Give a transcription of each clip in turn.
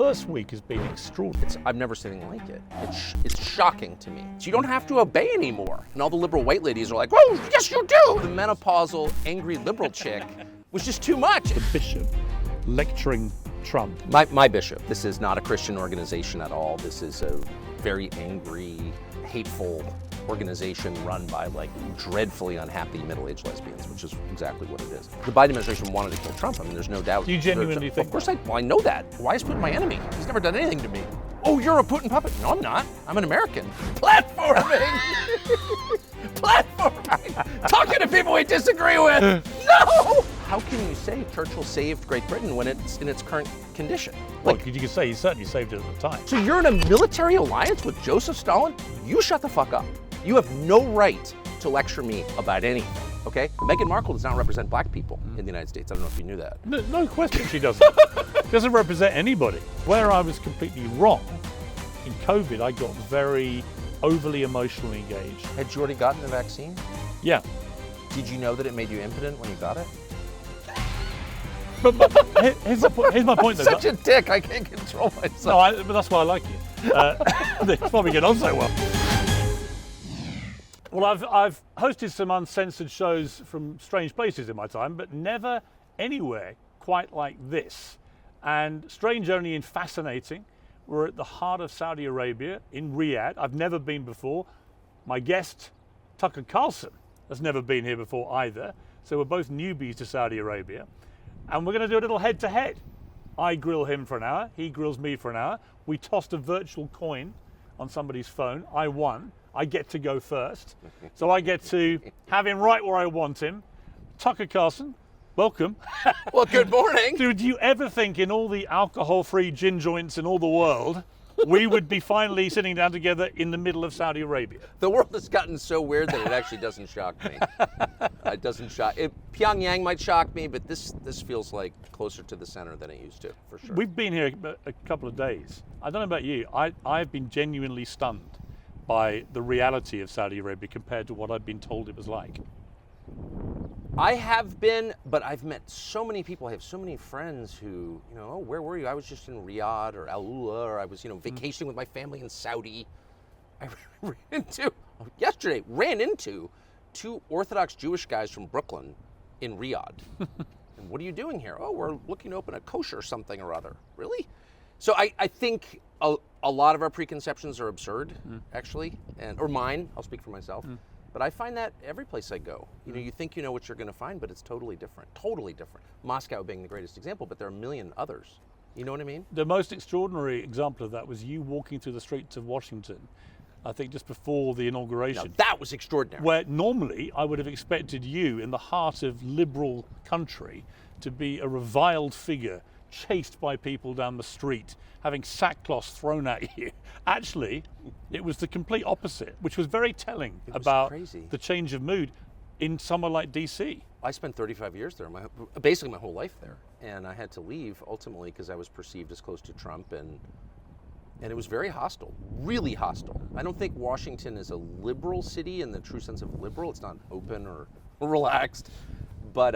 First week has been extraordinary. I've never seen anything like it. It's shocking to me. So you don't have to obey anymore. And all the liberal white ladies are like, oh, yes you do! The menopausal, angry liberal chick was just too much. The bishop lecturing Trump. My bishop. This is not a Christian organization at all. This is a very angry, hateful organization run by like dreadfully unhappy middle-aged lesbians, which is exactly what it is. The Biden administration wanted to kill Trump. I mean, there's no doubt. Do you genuinely think? Of course I know that. Why is Putin my enemy? He's never done anything to me. Oh, you're a Putin puppet. No, I'm not. I'm an American. Platforming! Platforming! Talking to people we disagree with! No! How can you say Churchill saved Great Britain when it's in its current condition? Well, you can say he certainly saved it at the time. So you're in a military alliance with Joseph Stalin? You shut the fuck up. You have no right to lecture me about anything, okay? Meghan Markle does not represent black people in the United States. I don't know if you knew that. No question she doesn't. She doesn't represent anybody. Where I was completely wrong, in COVID, I got very overly emotionally engaged. Had you already gotten the vaccine? Yeah. Did you know that it made you impotent when you got it? But here's my point though. Such a dick, I can't control myself. No, but that's why I like you. That's why we get on so well. Well, I've hosted some uncensored shows from strange places in my time, but never anywhere quite like this. And strange only in fascinating. We're at the heart of Saudi Arabia in Riyadh. I've never been before. My guest, Tucker Carlson, has never been here before either. So we're both newbies to Saudi Arabia. And we're going to do a little head-to-head. I grill him for an hour, he grills me for an hour. We tossed a virtual coin on somebody's phone. I won. I get to go first. So I get to have him right where I want him. Tucker Carlson, welcome. Well, good morning. Did you ever think in all the alcohol-free gin joints in all the world, we would be finally sitting down together in the middle of Saudi Arabia? The world has gotten so weird that it actually doesn't shock me. It doesn't shock. Pyongyang might shock me, but this feels like closer to the center than it used to, for sure. We've been here a couple of days. I don't know about you. I've been genuinely stunned by the reality of Saudi Arabia compared to what I've been told it was like. I have been, but I've met so many people. I have so many friends who, oh, where were you? I was just in Riyadh or Al Ula, or I was, vacationing with my family in Saudi. I ran into two Orthodox Jewish guys from Brooklyn in Riyadh. And what are you doing here? Oh, we're looking to open a kosher something or other. Really? So I think a lot of our preconceptions are absurd, actually, or mine. I'll speak for myself. But I find that every place I go, you think you know what you're going to find, but it's totally different. Totally different. Moscow being the greatest example, but there are a million others. You know what I mean? The most extraordinary example of that was you walking through the streets of Washington, I think just before the inauguration. Now, that was extraordinary. Where normally I would have expected you in the heart of liberal country to be a reviled figure, chased by people down the street, having sackcloth thrown at you. Actually, it was the complete opposite, which was very telling about the change of mood in somewhere like DC. I spent 35 years there, basically my whole life there. And I had to leave ultimately because I was perceived as close to Trump, and it was very hostile, really hostile. I don't think Washington is a liberal city in the true sense of liberal. It's not open or relaxed. But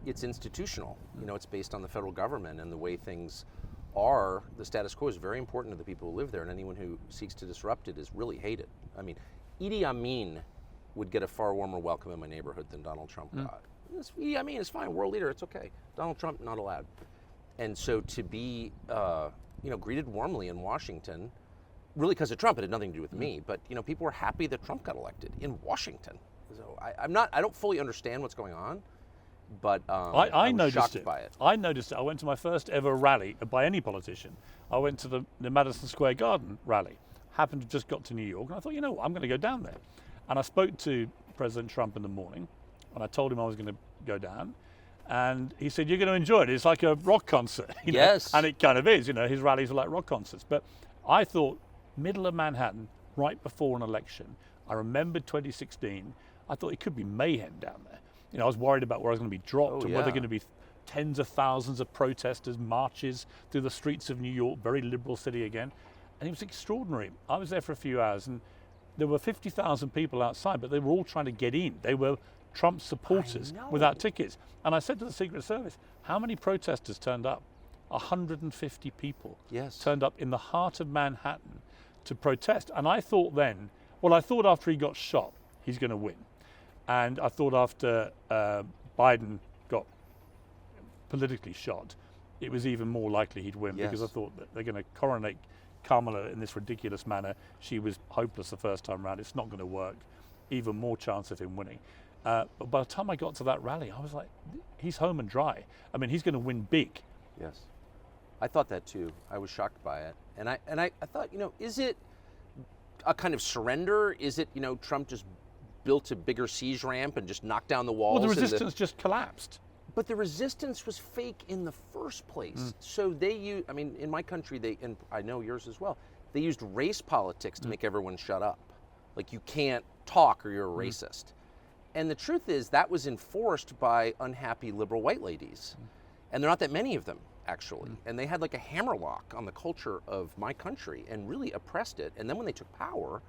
it's institutional. It's based on the federal government, and the way things are, the status quo is very important to the people who live there, and anyone who seeks to disrupt it is really hated. I mean, Idi Amin would get a far warmer welcome in my neighborhood than Donald Trump got. Idi Amin is fine, world leader, it's okay. Donald Trump, not allowed. And so to be, greeted warmly in Washington, really because of Trump, it had nothing to do with me, but people were happy that Trump got elected in Washington. So I don't fully understand what's going on. But I was shocked by it. I noticed it. I went to my first ever rally by any politician. I went to the Madison Square Garden rally. Happened to just got to New York, and I thought, what, I'm going to go down there. And I spoke to President Trump in the morning, and I told him I was going to go down. And he said, you're going to enjoy it. It's like a rock concert. Yes. And it kind of is. His rallies are like rock concerts. But I thought, middle of Manhattan, right before an election, I remembered 2016, I thought it could be mayhem down there. I was worried about where I was going to be dropped and whether going to be tens of thousands of protesters, marches through the streets of New York, very liberal city again. And it was extraordinary. I was there for a few hours, and there were 50,000 people outside, but they were all trying to get in. They were Trump supporters without tickets. And I said to the Secret Service, how many protesters turned up? 150 people Yes. turned up in the heart of Manhattan to protest. And I thought then, well, I thought after he got shot, he's going to win. And I thought after Biden got politically shot, it was even more likely he'd win, because I thought that they're going to coronate Kamala in this ridiculous manner. She was hopeless the first time around. It's not going to work. Even more chance of him winning. But by the time I got to that rally, I was like, he's home and dry. I mean, he's going to win big. Yes. I thought that too. I was shocked by it. And I thought, is it a kind of surrender? Is it, Trump just built a bigger siege ramp and just knocked down the walls? Well, the resistance just collapsed. But the resistance was fake in the first place. So they use, in my country, and I know yours as well, they used race politics to make everyone shut up. Like, you can't talk or you're a racist. And the truth is that was enforced by unhappy liberal white ladies. And there are not that many of them, actually. And they had like a hammerlock on the culture of my country and really oppressed it. And then when they took power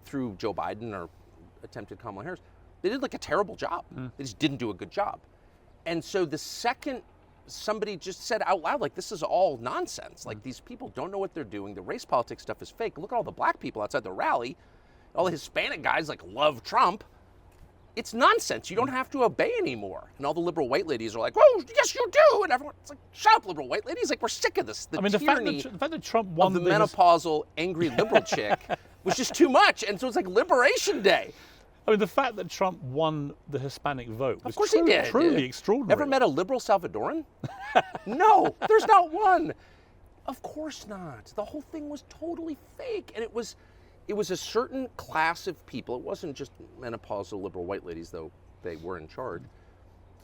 through Joe Biden or attempted Kamala Harris, they did like a terrible job. They just didn't do a good job. And so the second somebody just said out loud, like, this is all nonsense. Like, these people don't know what they're doing. The race politics stuff is fake. Look at all the black people outside the rally. All the Hispanic guys like love Trump. It's nonsense. You don't have to obey anymore. And all the liberal white ladies are like, "Oh, yes, you do." And everyone's like, "Shut up, liberal white ladies!" Like, we're sick of this. The tyranny fact that Trump won of the menopausal, angry liberal chick was just too much. And so it's like Liberation Day. I mean, the fact that Trump won the Hispanic vote was Of course he did. truly extraordinary. Ever met a liberal Salvadoran? No, there's not one. Of course not. The whole thing was totally fake, and it was a certain class of people. It wasn't just menopausal liberal white ladies, though they were in charge,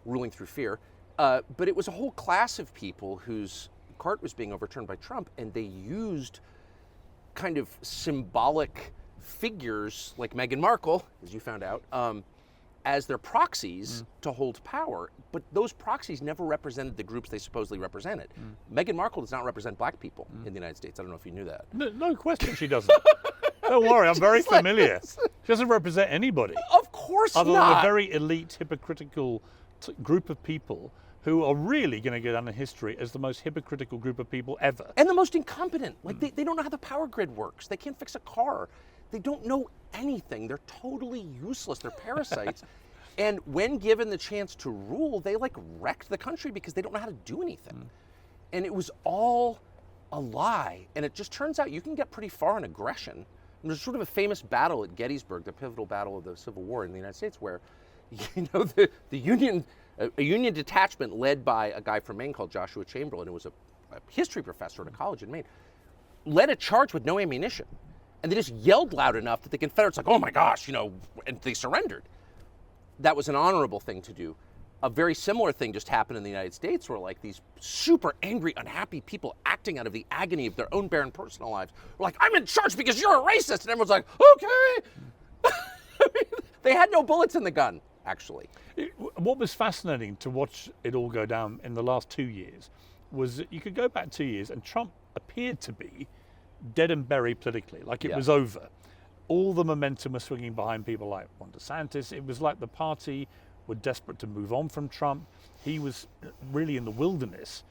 ruling through fear. But it was a whole class of people whose cart was being overturned by Trump, and they used kind of symbolic figures like Meghan Markle, as you found out, as their proxies to hold power. But those proxies never represented the groups they supposedly represented. Meghan Markle does not represent black people in the United States. I don't know if you knew that. No question she doesn't. Don't worry, I'm very familiar. She doesn't represent anybody. Of course other not. Other than a very elite, hypocritical group of people who are really going to go down in history as the most hypocritical group of people ever. And the most incompetent. Like, they don't know how the power grid works. They can't fix a car. They don't know anything. They're totally useless. They're parasites. And when given the chance to rule, they like wrecked the country because they don't know how to do anything. And it was all a lie. And it just turns out you can get pretty far in aggression. And there's sort of a famous battle at Gettysburg, the pivotal battle of the Civil War in the United States, where, the Union, a Union detachment led by a guy from Maine called Joshua Chamberlain, who was a history professor at a college in Maine, led a charge with no ammunition. And they just yelled loud enough that the Confederates like, "Oh my gosh," and they surrendered. That was an honorable thing to do. A very similar thing just happened in the United States, where like these super angry, unhappy people acting out of the agony of their own barren personal lives were like, "I'm in charge because you're a racist," and everyone's like, "Okay." I mean, they had no bullets in the gun, actually. What was fascinating to watch it all go down in the last 2 years was that you could go back 2 years and Trump appeared to be dead and buried politically, like it was over. All the momentum was swinging behind people like Ron DeSantis. It was like the party were desperate to move on from Trump. He was really in the wilderness,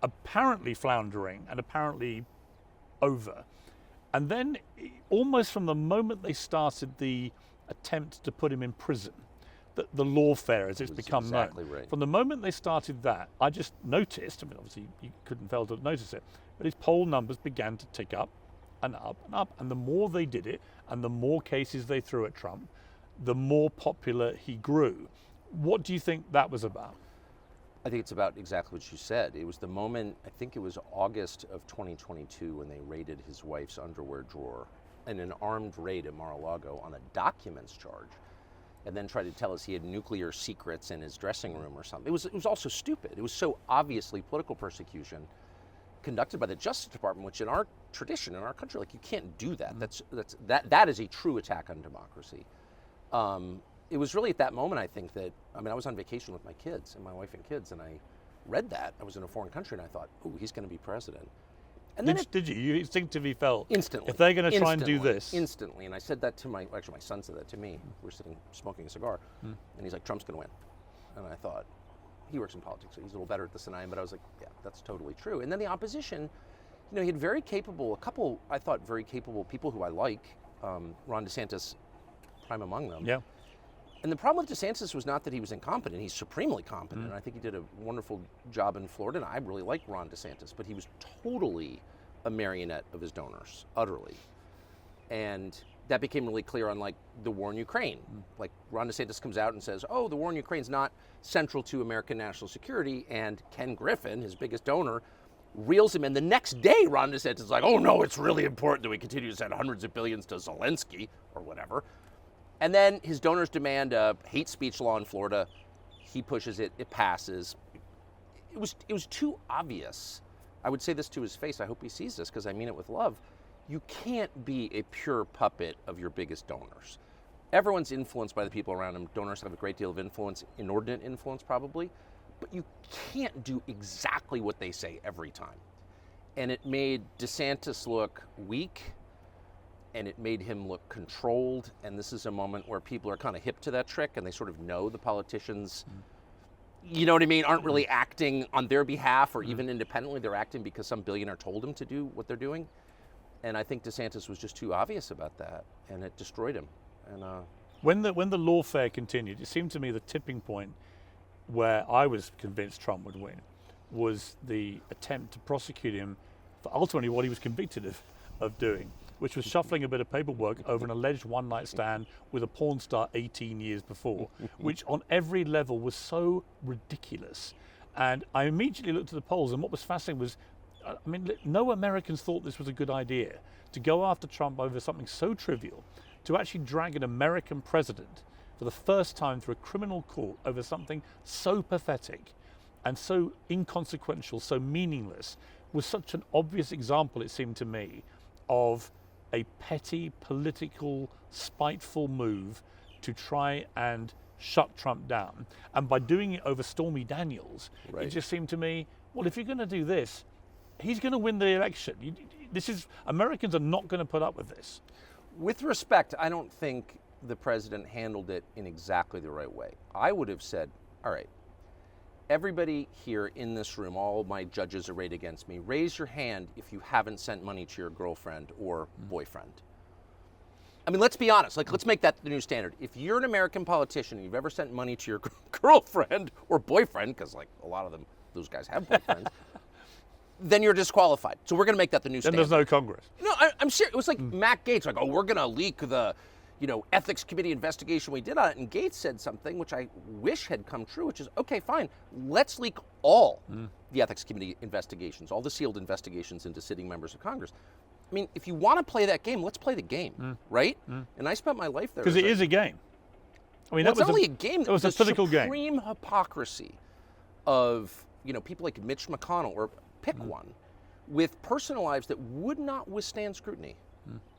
apparently floundering and apparently over. And then almost from the moment they started the attempt to put him in prison, the lawfare as it's become known, from the moment they started that, I just noticed, obviously you couldn't fail to notice it, but his poll numbers began to tick up and up and up. And the more they did it and the more cases they threw at Trump, the more popular he grew. What do you think that was about? I think it's about exactly what you said. It was the moment, I think it was August of 2022, when they raided his wife's underwear drawer in an armed raid at Mar-a-Lago on a documents charge, and then tried to tell us he had nuclear secrets in his dressing room or something. It was also stupid. It was so obviously political persecution conducted by the Justice Department, which in our tradition, in our country, like, you can't do that. That is a true attack on democracy. It was really at that moment, I think, that, I was on vacation with my kids and my wife and kids, and I read that. I was in a foreign country, and I thought, "Ooh, he's going to be president." And then did you? You instinctively felt instantly if they're going to try and do this instantly. And I said that to my son said that to me. We were sitting smoking a cigar, and he's like, "Trump's going to win." And I thought, he works in politics, so he's a little better at this than I am, but I was like, yeah, that's totally true. And then the opposition, he had a couple, I thought, very capable people who I like, Ron DeSantis, prime among them. Yeah. And the problem with DeSantis was not that he was incompetent. He's supremely competent. And I think he did a wonderful job in Florida, and I really like Ron DeSantis, but he was totally a marionette of his donors, utterly. And that became really clear on, like, the war in Ukraine. Like, Ron DeSantis comes out and says, oh, the war in Ukraine's not central to American national security, and Ken Griffin, his biggest donor, reels him in. The next day, Ron DeSantis is like, oh, no, it's really important that we continue to send hundreds of billions to Zelensky, or whatever. And then his donors demand a hate speech law in Florida. He pushes it. It passes. It was too obvious. I would say this to his face. I hope he sees this because I mean it with love. You can't be a pure puppet of your biggest donors. Everyone's influenced by the people around him. Donors have a great deal of influence, inordinate influence probably. But you can't do exactly what they say every time. And it made DeSantis look weak. And it made him look controlled. And this is a moment where people are kind of hip to that trick and they sort of know the politicians, you know what I mean, aren't really acting on their behalf or even independently. They're acting because some billionaire told them to do what they're doing. And I think DeSantis was just too obvious about that, and it destroyed him. And when the lawfare continued, it seemed to me the tipping point where I was convinced Trump would win was the attempt to prosecute him for ultimately what he was convicted of doing, which was shuffling a bit of paperwork over an alleged one-night stand with a porn star 18 years before, which on every level was so ridiculous. And I immediately looked at the polls, and what was fascinating was, I mean, no Americans thought this was a good idea to go after Trump over something so trivial, to actually drag an American president for the first time through a criminal court over something so pathetic and so inconsequential, so meaningless, was such an obvious example, it seemed to me, of a petty, political, spiteful move to try and shut Trump down. And by doing it over Stormy Daniels, it just seemed to me, well, if you're going to do this, he's going to win the election. Americans are not going to put up with this. With respect, I don't think the president handled it in exactly the right way. I would have said, all right, everybody here in this room, all my judges arrayed against me, raise your hand if you haven't sent money to your girlfriend or boyfriend. I mean, let's be honest. Like, let's make that the new standard. If you're an American politician and you've ever sent money to your girlfriend or boyfriend, because like a lot of them, those guys have boyfriends, then you're disqualified. So we're going to make that the new standard. Then there's no Congress. No, I'm serious. It was like Matt Gaetz, like, oh, we're going to leak the, ethics committee investigation we did on it. And Gaetz said something which I wish had come true, which is, okay, fine, let's leak all the ethics committee investigations, all the sealed investigations into sitting members of Congress. I mean, if you want to play that game, let's play the game, right? And I spent my life there. Because it is a game. I mean, well, it's only a game. It was a political game. The supreme hypocrisy of, people like Mitch McConnell, or pick one, with personal lives that would not withstand scrutiny.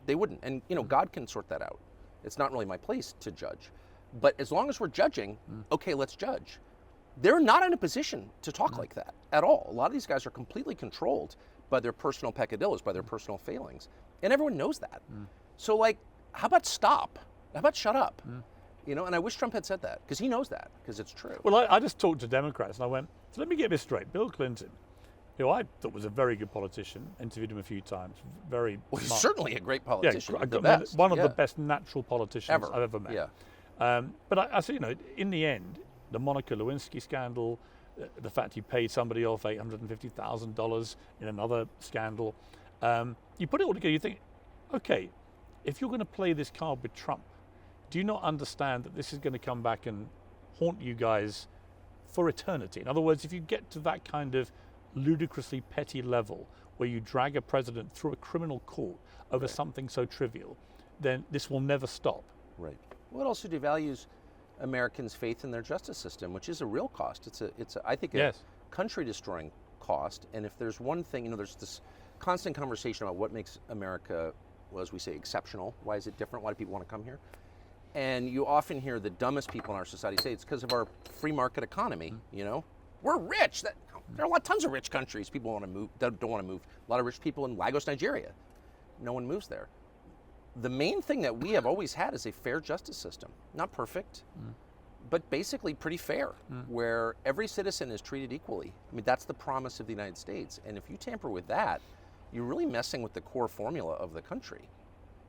They wouldn't. And, God can sort that out. It's not really my place to judge. But as long as we're judging, okay, let's judge. They're not in a position to talk like that at all. A lot of these guys are completely controlled by their personal peccadillos, by their personal failings. And everyone knows that. So, like, how about stop? How about shut up? And I wish Trump had said that, because he knows that, because it's true. Well, I just talked to Democrats, and I went, so let me get this straight. Bill Clinton, who I thought was a very good politician, interviewed him a few times, very well, he's smart. certainly a great politician, the best. One of the best natural politicians I've ever met. Yeah. But I said, in the end, the Monica Lewinsky scandal, the fact he paid somebody off $850,000 in another scandal, you put it all together, you think, okay, if you're going to play this card with Trump, do you not understand that this is going to come back and haunt you guys for eternity? In other words, if you get to that kind of ludicrously petty level where you drag a president through a criminal court over something so trivial, then this will never stop. Right. Well, it also devalues Americans' faith in their justice system, which is a real cost. It's I think, a country-destroying cost. And if there's one thing, there's this constant conversation about what makes America, well, as we say, exceptional. Why is it different? Why do people want to come here? And you often hear the dumbest people in our society say it's because of our free market economy. We're rich. There are tons of rich countries. People want to move, don't want to move. A lot of rich people in Lagos, Nigeria. No one moves there. The main thing that we have always had is a fair justice system. Not perfect, but basically pretty fair, where every citizen is treated equally. I mean, that's the promise of the United States. And if you tamper with that, you're really messing with the core formula of the country.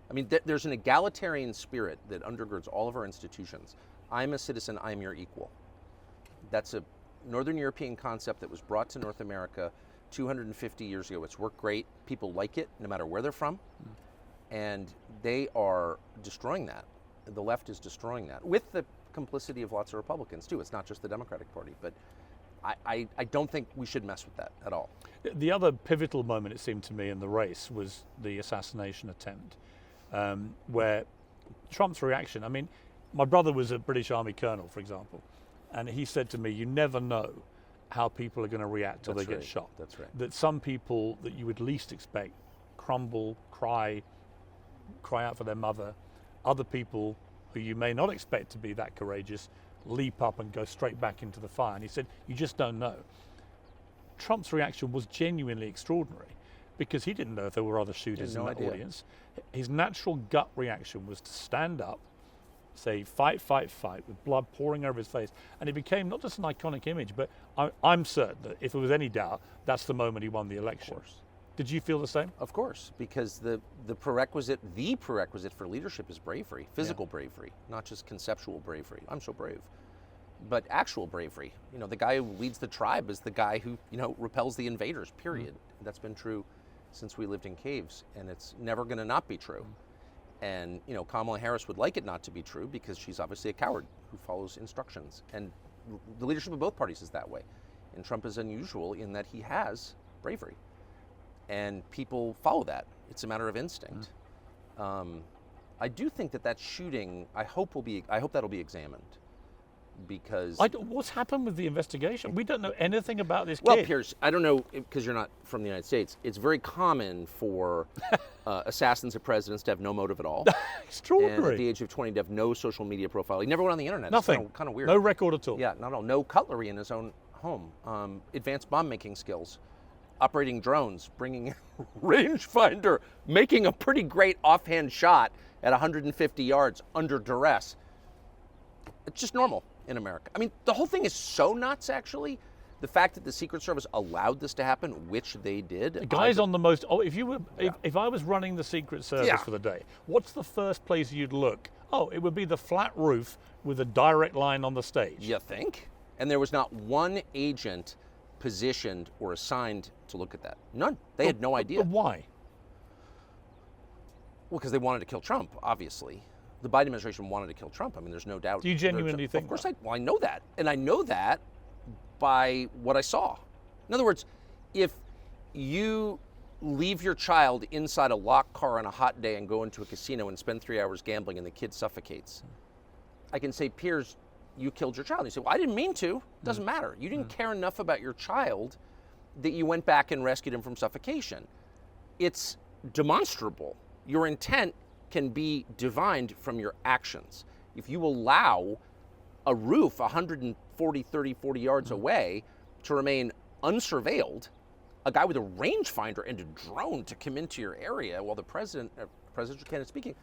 I mean, there's an egalitarian spirit that undergirds all of our institutions. I'm a citizen, I'm your equal. That's a Northern European concept that was brought to North America 250 years ago. It's worked great. People like it, no matter where they're from. And they are destroying that. The left is destroying that, with the complicity of lots of Republicans, too. It's not just the Democratic Party. But I don't think we should mess with that at all. The other pivotal moment, it seemed to me, in the race was the assassination attempt, where Trump's reaction, I mean, my brother was a British Army colonel, for example, and he said to me, you never know how people are going to react till they get shot. That's right. That some people that you would least expect crumble, cry out for their mother. Other people who you may not expect to be that courageous leap up and go straight back into the fire. And he said, you just don't know. Trump's reaction was genuinely extraordinary because he didn't know if there were other shooters in that audience. His natural gut reaction was to stand up, say, fight, fight, fight, with blood pouring over his face. And it became not just an iconic image, but I'm certain that if there was any doubt, that's the moment he won the election. Of course. Did you feel the same? Of course, because the prerequisite for leadership is bravery, physical bravery, not just conceptual bravery. I'm so brave. But actual bravery. You know, the guy who leads the tribe is the guy who, repels the invaders, period. That's been true since we lived in caves, and it's never going to not be true. And, Kamala Harris would like it not to be true because she's obviously a coward who follows instructions. And the leadership of both parties is that way. And Trump is unusual in that he has bravery. And people follow that. It's a matter of instinct. I do think that shooting, I hope that'll be examined, because what's happened with the investigation? We don't know anything about this kid. Well, Piers, I don't know, because you're not from the United States. It's very common for assassins of presidents to have no motive at all. Extraordinary. And at the age of 20 to have no social media profile. He never went on the internet. Nothing. It's kind of weird. No record at all. Yeah, not at all. No cutlery in his own home. Advanced bomb making skills. Operating drones, bringing rangefinder, making a pretty great offhand shot at 150 yards under duress. It's just normal in America. I mean, the whole thing is so nuts, actually. The fact that the Secret Service allowed this to happen, which they did. The guy's on the most. Oh, if I was running the Secret Service for the day, what's the first place you'd look? Oh, it would be the flat roof with a direct line on the stage. You think? And there was not one agent positioned or assigned to look at that. None. They had no idea. But why? Well, because they wanted to kill Trump, obviously. The Biden administration wanted to kill Trump. I mean, there's no doubt. Do you genuinely think Of course that? I know that. And I know that by what I saw. In other words, if you leave your child inside a locked car on a hot day and go into a casino and spend 3 hours gambling and the kid suffocates, I can say, Piers, you killed your child. And you say, well, I didn't mean to. Doesn't matter. You didn't care enough about your child that you went back and rescued him from suffocation. It's demonstrable. Your intent can be divined from your actions. If you allow a roof 40 yards away to remain unsurveilled, a guy with a rangefinder and a drone to come into your area while the presidential candidate is speaking,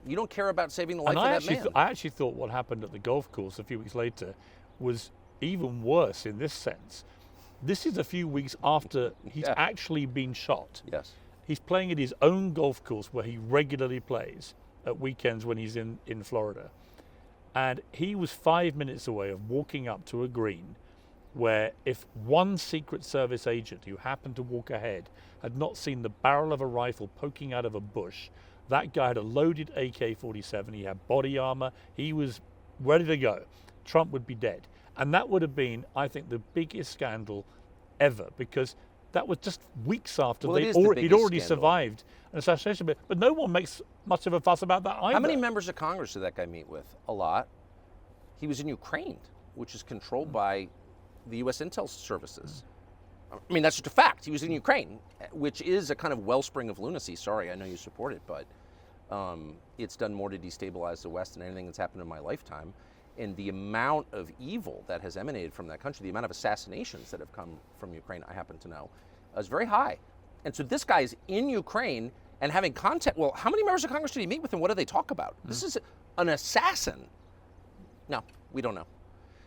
you don't care about saving the life of that man. I actually thought what happened at the golf course a few weeks later was even worse in this sense. This is a few weeks after he's actually been shot. Yes. He's playing at his own golf course where he regularly plays at weekends when he's in Florida. And he was 5 minutes away of walking up to a green where if one Secret Service agent who happened to walk ahead had not seen the barrel of a rifle poking out of a bush, that guy had a loaded AK-47, he had body armor, he was ready to go. Trump would be dead. And that would have been, I think, the biggest scandal ever, because that was just weeks after he'd already survived an assassination. But no one makes much of a fuss about that either. How many members of Congress did that guy meet with? A lot. He was in Ukraine, which is controlled by the U.S. intel services. I mean, that's just a fact. He was in Ukraine, which is a kind of wellspring of lunacy. Sorry, I know you support it, but it's done more to destabilize the West than anything that's happened in my lifetime. And the amount of evil that has emanated from that country, the amount of assassinations that have come from Ukraine, I happen to know, is very high. And so this guy is in Ukraine and having contact. Well, how many members of Congress did he meet with and what did they talk about? This is an assassin. Now, We don't know.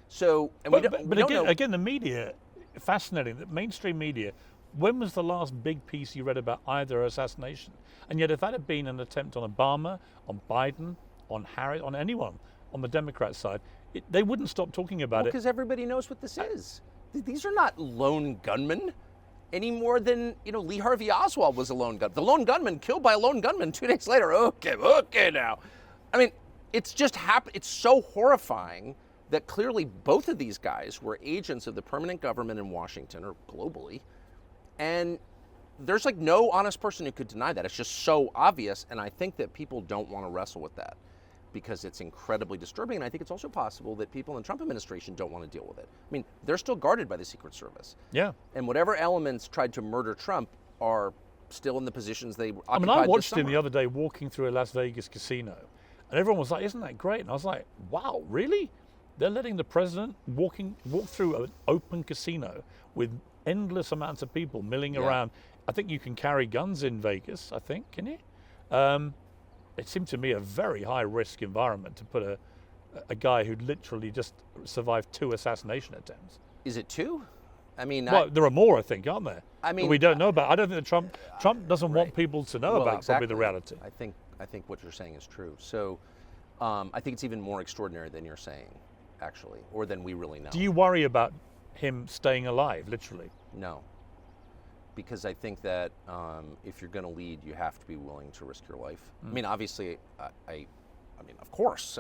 So, and But, we but don't know. again, the media, fascinating. The mainstream media. When was the last big piece you read about either assassination? And yet, if that had been an attempt on Obama, on Biden, on Harris, on anyone on the Democrat side, they wouldn't stop talking about it. Because everybody knows what this is. These are not lone gunmen any more than, Lee Harvey Oswald was a lone gunman. The lone gunman killed by a lone gunman 2 days later. Okay now. I mean, it's just happened. It's so horrifying that clearly both of these guys were agents of the permanent government in Washington or globally. And there's like no honest person who could deny that. It's just so obvious. And I think that people don't want to wrestle with that because it's incredibly disturbing. And I think it's also possible that people in the Trump administration don't want to deal with it. I mean, they're still guarded by the Secret Service. Yeah. And whatever elements tried to murder Trump are still in the positions they occupied. I mean, I watched him the other day walking through a Las Vegas casino, and everyone was like, "Isn't that great?" And I was like, "Wow, really? They're letting the president walk through an open casino with endless amounts of people milling around." I think you can carry guns in Vegas. I think, can you? It seemed to me a very high risk environment to put a guy who literally just survived 2 assassination attempts. Is it 2? I mean, well, there are more, I think, aren't there? I mean, that we don't know about. I don't think that Trump doesn't want people to know about exactly. probably the reality. I think what you're saying is true. So, I think it's even more extraordinary than you're saying, actually, or than we really know. Do you worry about him staying alive, literally? No. Because I think that if you're going to lead, you have to be willing to risk your life. I mean, obviously, I mean, of course,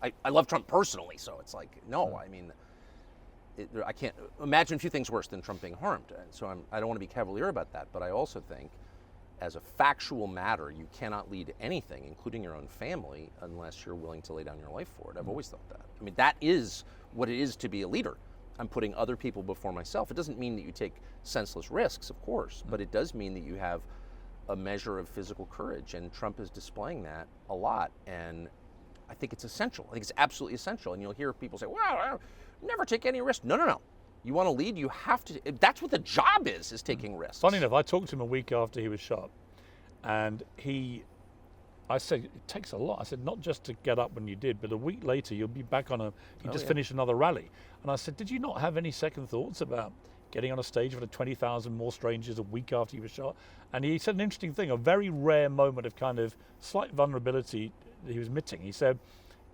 I love Trump personally, so it's like, no, I mean, I can't imagine a few things worse than Trump being harmed. And so I don't want to be cavalier about that, but I also think, as a factual matter, you cannot lead anything, including your own family, unless you're willing to lay down your life for it. I've always thought that. I mean, that is what it is to be a leader. I'm putting other people before myself. It doesn't mean that you take senseless risks, of course, but it does mean that you have a measure of physical courage, and Trump is displaying that a lot, and I think it's essential. I think it's absolutely essential, and you'll hear people say, well, I'll never take any risk. No. You want to lead, you have to. That's what the job is taking risks. Funny enough, I talked to him a week after he was shot, and I said, it takes a lot. I said, not just to get up when you did, but a week later you'll be back on finished another rally. And I said, did you not have any second thoughts about getting on a stage with 20,000 more strangers a week after you were shot? And he said an interesting thing, a very rare moment of kind of slight vulnerability that he was admitting. He said,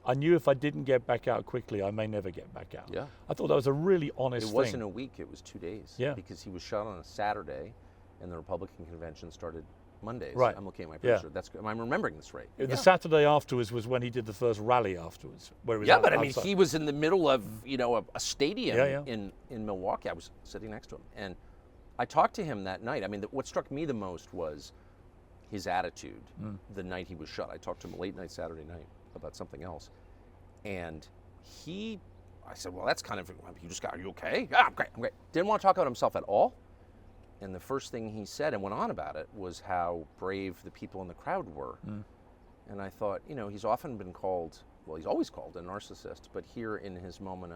I knew if I didn't get back out quickly, I may never get back out. Yeah. I thought that was a really honest thing. It wasn't a week, it was 2 days. Yeah. Because he was shot on a Saturday, and the Republican convention started Mondays. Right. I'm looking at my picture. I'm remembering this right. The Saturday afterwards was when he did the first rally afterwards. Where he was but I mean, outside. he was in the middle of a stadium Yeah. in Milwaukee. I was sitting next to him, and I talked to him that night. I mean, what struck me the most was his attitude the night he was shot. I talked to him a late night Saturday night about something else, and I said, well, that's kind of, are you okay? Yeah, I'm great. Didn't want to talk about himself at all. And the first thing he said and went on about it was how brave the people in the crowd were. And I thought, he's often been called, well, he's always called a narcissist, but here in his moment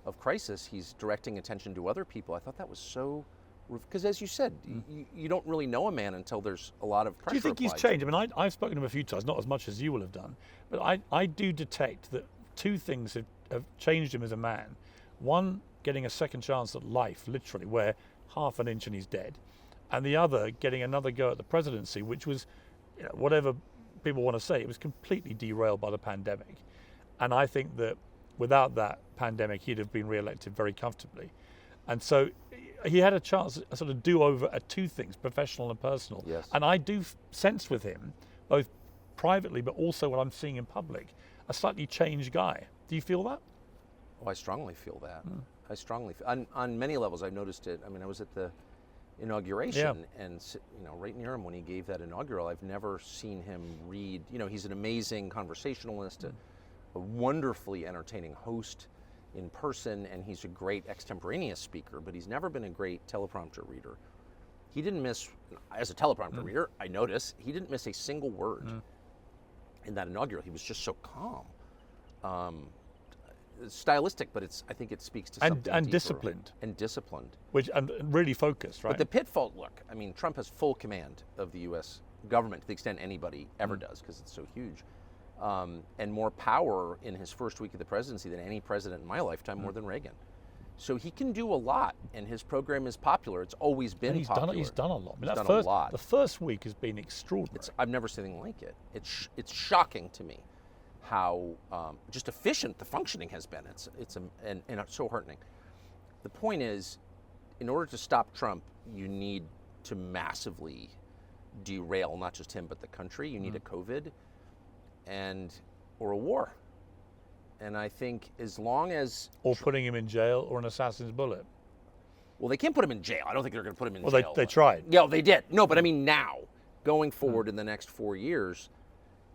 of crisis, he's directing attention to other people. I thought that was so, because as you said, you don't really know a man until there's a lot of pressure. Do you think he's changed? I mean, I've spoken to him a few times, not as much as you will have done, but I do detect that 2 things have changed him as a man. One, getting a second chance at life, literally, where half an inch and he's dead, and the other getting another go at the presidency, which was, whatever people want to say, it was completely derailed by the pandemic. And I think that without that pandemic, he'd have been re-elected very comfortably. And so he had a chance to sort of do over at 2 things, professional and personal. Yes. And I do sense with him, both privately but also what I'm seeing in public, a slightly changed guy. Do you feel that? Oh, I strongly feel that. I strongly feel, on many levels. I've noticed it. I mean, I was at the inauguration, and right near him when he gave that inaugural, I've never seen him read. He's an amazing conversationalist, a wonderfully entertaining host in person, and he's a great extemporaneous speaker. But he's never been a great teleprompter reader. He didn't miss, as a teleprompter reader, I notice he didn't miss a single word in that inaugural. He was just so calm. Stylistic, but I think it speaks to something and deeper. disciplined. And disciplined. And really focused, right? But the pitfall, look, I mean, Trump has full command of the U.S. government to the extent anybody ever does, because it's so huge. and more power in his first week of the presidency than any president in my lifetime, more than Reagan. So he can do a lot, and his program is popular. It's always been popular. He's done a lot. He's done a lot. The first week has been extraordinary. I've never seen anything like it. It's shocking to me how just efficient the functioning has been. It's so heartening. The point is, in order to stop Trump, you need to massively derail not just him but the country. You need a COVID or a war. And I think as long as... Or putting him in jail or an assassin's bullet. Well, they can't put him in jail. I don't think they're going to put him in jail. Well, they tried. Yeah, they did. No, but I mean now, going forward in the next 4 years,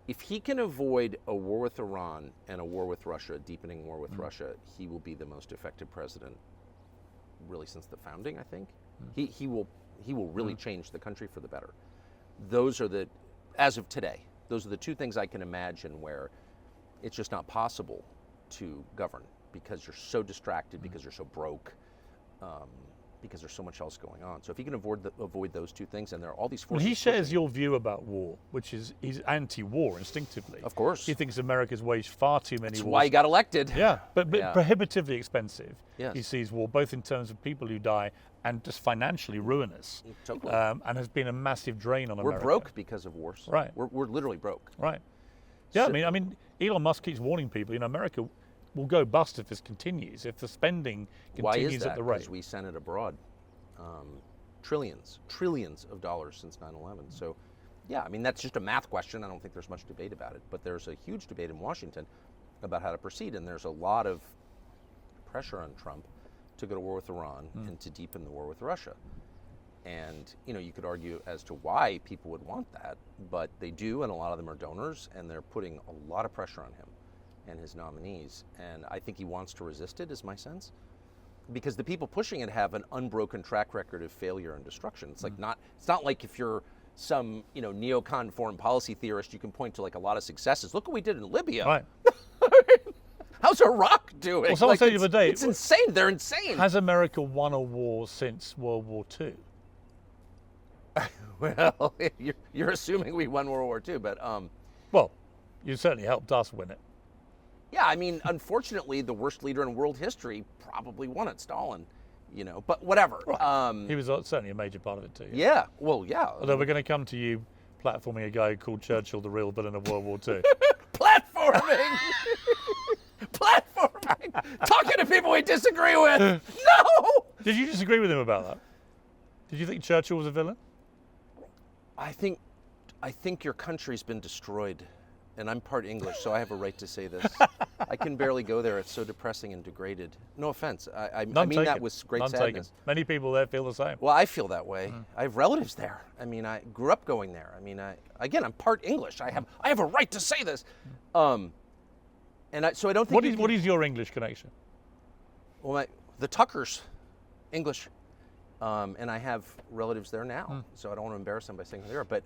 if he can avoid a war with Iran and a war with Russia, a deepening war with Russia, he will be the most effective president really since the founding, I think. He will really change the country for the better. Those are as of today, those are the two things I can imagine where it's just not possible to govern because you're so distracted, because you're so broke, because there's so much else going on. So if he can avoid those two things, and there are all these forces. Well, he shares your view about war, which is he's anti-war instinctively. Of course. He thinks America's waged far too many wars. That's why he got elected. Yeah, but prohibitively expensive. Yes. He sees war both in terms of people who die and just financially ruinous. Totally. And has been a massive drain on America. We're broke because of wars. Right. We're literally broke. Right. Yeah, So- I mean, Elon Musk keeps warning people, America will go bust if this continues, if the spending Why continues is that? at the rate. Because we sent it abroad. Trillions of dollars since 9/11. So, yeah, I mean, that's just a math question. I don't think there's much debate about it. But there's a huge debate in Washington about how to proceed. And there's a lot of pressure on Trump to go to war with Iran and to deepen the war with Russia. And, you could argue as to why people would want that. But they do, and a lot of them are donors. And they're putting a lot of pressure on him and his nominees. And I think he wants to resist it, is my sense. Because the people pushing it have an unbroken track record of failure and destruction. It's like it's not like if you're some, neocon foreign policy theorist, you can point to like a lot of successes. Look what we did in Libya. Right. How's Iraq doing? Well, someone said the other day, it's insane. They're insane. Has America won a war since World War II? Well, you're assuming we won World War II, but Well, you certainly helped us win it. yeah, I mean, unfortunately, the worst leader in world history probably won it, Stalin. But whatever. Right. He was certainly a major part of it too. Yeah. Well, yeah. Although we're going to come to you platforming a guy called Churchill the real villain of World War II. Platforming. Platforming. Talking to people we disagree with. No. Did you disagree with him about that? Did you think Churchill was a villain? I think your country's been destroyed, and I'm part English, so I have a right to say this. I can barely go there. It's so depressing and degraded. No offense. I mean that with great sadness. Many people there feel the same. Well, I feel that way. I have relatives there. I mean, I grew up going there. I mean, I'm part English. I have a right to say this. So I don't think. What is your English connection? Well, the Tuckers, English. And I have relatives there now, so I don't want to embarrass them by saying they're there. But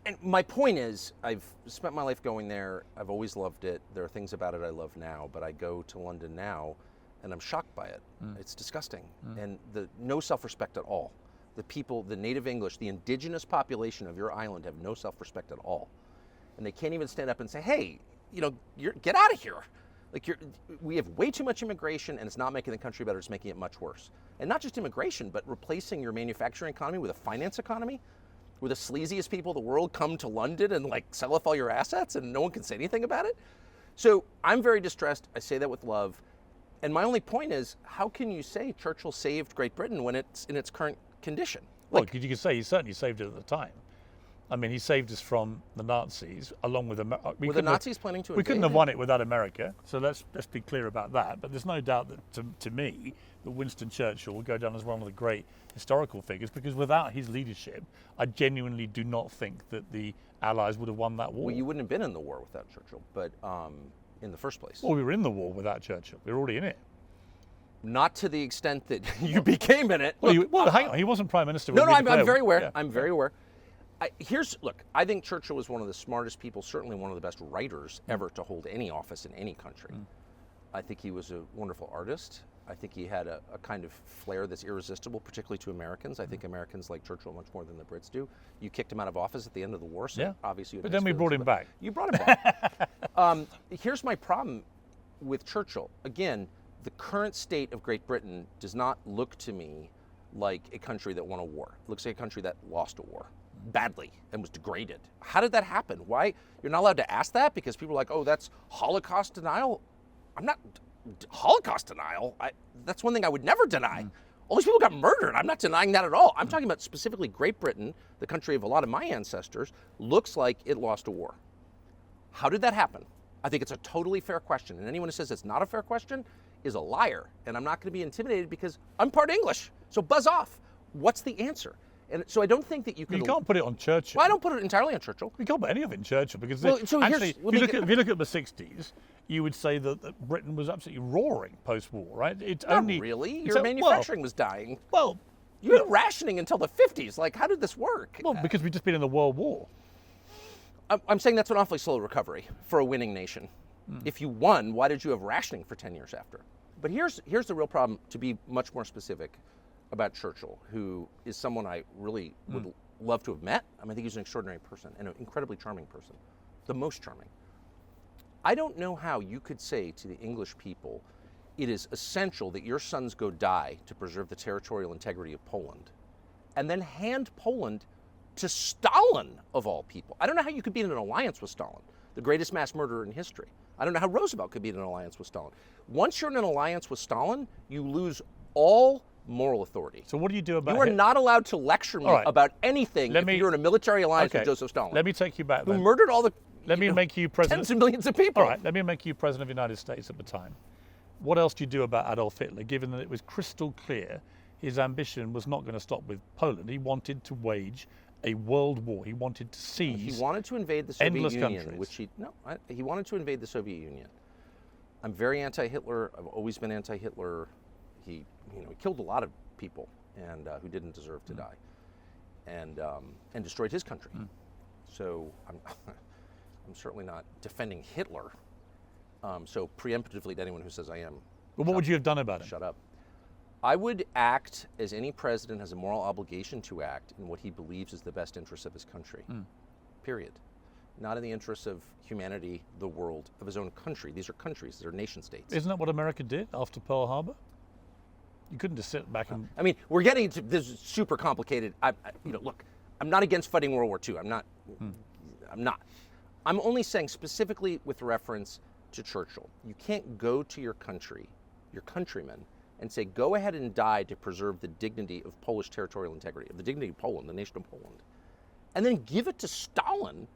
and my point is, I've spent my life going there. I've always loved it. There are things about it I love now, but I go to London now, and I'm shocked by it. It's disgusting, and no self-respect at all. The people, the native English, the indigenous population of your island have no self-respect at all, and they can't even stand up and say, "Hey, get out of here." We have way too much immigration, and it's not making the country better, it's making it much worse. And not just immigration, but replacing your manufacturing economy with a finance economy, where the sleaziest people in the world come to London and sell off all your assets and no one can say anything about it. So I'm very distressed. I say that with love. And my only point is, how can you say Churchill saved Great Britain when it's in its current condition? Well, you could say he certainly saved it at the time. I mean, he saved us from the Nazis, along with America. Were the Nazis planning to invade? We couldn't have won it without America, so let's be clear about that. But there's no doubt that, to me, that Winston Churchill will go down as one of the great historical figures, because without his leadership, I genuinely do not think that the Allies would have won that war. Well, you wouldn't have been in the war without Churchill, but in the first place. Well, we were in the war without Churchill. We were already in it. Not to the extent that you became in it. Well, hang on, he wasn't Prime Minister. No, I'm very aware. Yeah. I'm very aware. I think Churchill was one of the smartest people, certainly one of the best writers ever to hold any office in any country. I think he was a wonderful artist. I think he had a kind of flair that's irresistible, particularly to Americans. I think Americans like Churchill much more than the Brits do. You kicked him out of office at the end of the war, so obviously you had But then we brought him back. You brought him back. Here's my problem with Churchill. Again, the current state of Great Britain does not look to me like a country that won a war. It looks like a country that lost a war badly and was degraded. How did that happen? Why? You're not allowed to ask that because people are like, oh, that's Holocaust denial. I'm not Holocaust denial. That's one thing I would never deny. All these people got murdered. I'm not denying that at all. I'm talking about specifically Great Britain, the country of a lot of my ancestors, looks like it lost a war. How did that happen? I think it's a totally fair question. And anyone who says it's not a fair question is a liar. And I'm not going to be intimidated because I'm part English. So buzz off. What's the answer? And so I don't think that you can... You can't put it on Churchill. Well, I don't put it entirely on Churchill. You can't put any of it in Churchill because actually, if you look at the 60s, you would say that Britain was absolutely roaring post-war, right? It's Not only really. Your manufacturing was dying. Well, you were rationing until the 50s. Like, how did this work? Well, because we've just been in the World War. I'm saying that's an awfully slow recovery for a winning nation. If you won, why did you have rationing for 10 years after? But here's the real problem, to be much more specific about Churchill, who is someone I really would love to have met. I think he's an extraordinary person and an incredibly charming person, the most charming. I don't know how you could say to the English people, it is essential that your sons go die to preserve the territorial integrity of Poland, and then hand Poland to Stalin, of all people. I don't know how you could be in an alliance with Stalin, the greatest mass murderer in history. I don't know how Roosevelt could be in an alliance with Stalin. Once you're in an alliance with Stalin, you lose all moral authority. So what do you do about it? You are not allowed to lecture me about anything if you're in a military alliance with Joseph Stalin. Let me take you back then. Who murdered all the make you president. Tens of millions of people. All right, let me make you president of the United States at the time. What else do you do about Adolf Hitler, given that it was crystal clear his ambition was not going to stop with Poland? He wanted to wage a world war. He wanted to seize He wanted to invade the Soviet Union, countries. which he wanted to invade the Soviet Union. I'm very anti-Hitler. I've always been anti-Hitler. He killed a lot of people and who didn't deserve to die, and destroyed his country. So I'm certainly not defending Hitler. So preemptively to anyone who says I am. Well, what would you have done about it? Shut up. I would act as any president has a moral obligation to act in what he believes is the best interest of his country. Period. Not in the interests of humanity, the world, of his own country. These are countries. These are nation states. Isn't that what America did after Pearl Harbor? You couldn't just sit back and... I mean, we're getting into this is super complicated. Look, I'm not against fighting World War II. I'm not. I'm only saying specifically with reference to Churchill. You can't go to your country, your countrymen, and say, go ahead and die to preserve the dignity of Polish territorial integrity, of the dignity of Poland, the nation of Poland, and then give it to Stalin,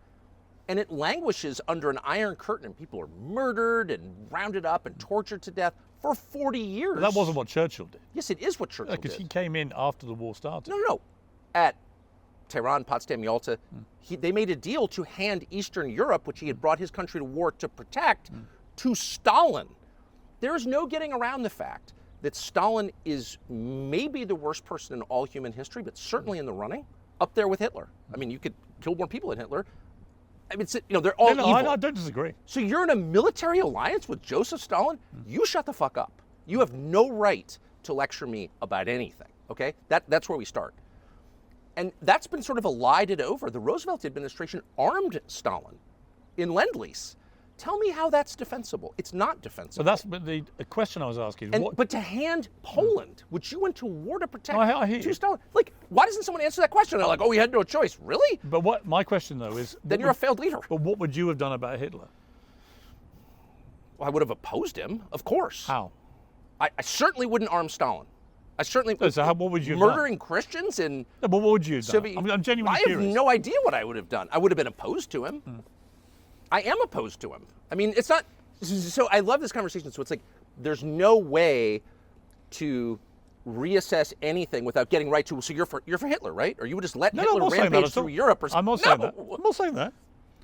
and it languishes under an iron curtain, and people are murdered and rounded up and tortured to death for 40 years. But that wasn't what Churchill did. Yes, it is what Churchill did. Because he came in after the war started. No. At Tehran, Potsdam, Yalta, they made a deal to hand Eastern Europe, which he had brought his country to war to protect, to Stalin. There is no getting around the fact that Stalin is maybe the worst person in all human history, but certainly in the running, up there with Hitler. I mean, you could kill more people than Hitler. I mean, they're all evil. I don't disagree. So you're in a military alliance with Joseph Stalin? You shut the fuck up. You have no right to lecture me about anything, okay? That's where we start. And that's been sort of a lied over. The Roosevelt administration armed Stalin in Lend-Lease. Tell me how that's defensible. It's not defensible. But the question I was asking is But to hand Poland, which you went to war to protect, I hear you. Stalin, like, why doesn't someone answer that question? They're like, oh, we had no choice. Really? But what my question though is, then you're a failed leader. But what would you have done about Hitler? Well, I would have opposed him, of course. How? I certainly wouldn't arm Stalin. I certainly what would you have murdering done? Christians and No, but what would you have done? I'm genuinely curious. I have no idea what I would have done. I would have been opposed to him. I am opposed to him. I mean, it's not. So I love this conversation. So it's like there's no way to reassess anything without getting right to. So you're for Hitler, right? Or you would just let Hitler rampage through Europe? Or I'm not saying that. I'm not saying that.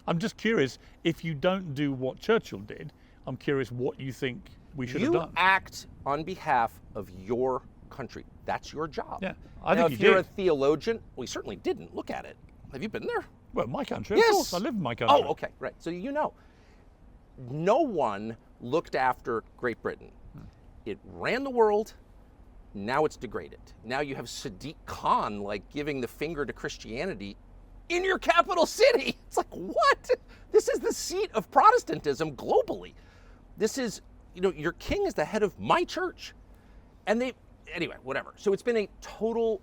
I'm just curious. If you don't do what Churchill did, I'm curious what you think we should have done. You act on behalf of your country. That's your job. Yeah, I think if you're a theologian, well, you certainly didn't. Look at it. Have you been there? Well, my country, yes. Of course. I live in my country. Oh, okay, right. So you know. No one looked after Great Britain It ran the world. Now it's degraded. Now you have Sadiq Khan like giving the finger to Christianity in your capital city. It's like, what? This is the seat of Protestantism globally. This is, your king is the head of my church. And anyway, whatever. So it's been a total,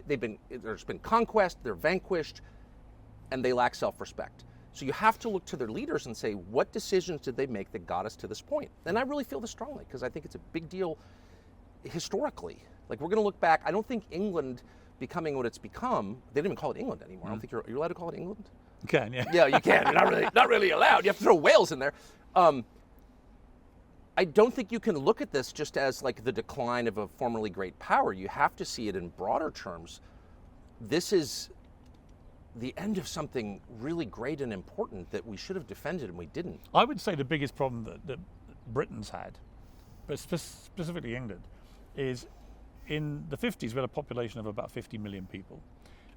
there's been conquest, they're vanquished, and they lack self-respect. So you have to look to their leaders and say, what decisions did they make that got us to this point? And I really feel this strongly because I think it's a big deal historically. Like, we're going to look back. I don't think England becoming what it's become, they didn't even call it England anymore. I don't think you're allowed to call it England? You can, yeah. Yeah, you can. You're not really allowed. You have to throw Wales in there. I don't think you can look at this just as like the decline of a formerly great power. You have to see it in broader terms. This is the end of something really great and important that we should have defended and we didn't. I would say the biggest problem that Britain's had, but specifically England, is in the 50s we had a population of about 50 million people.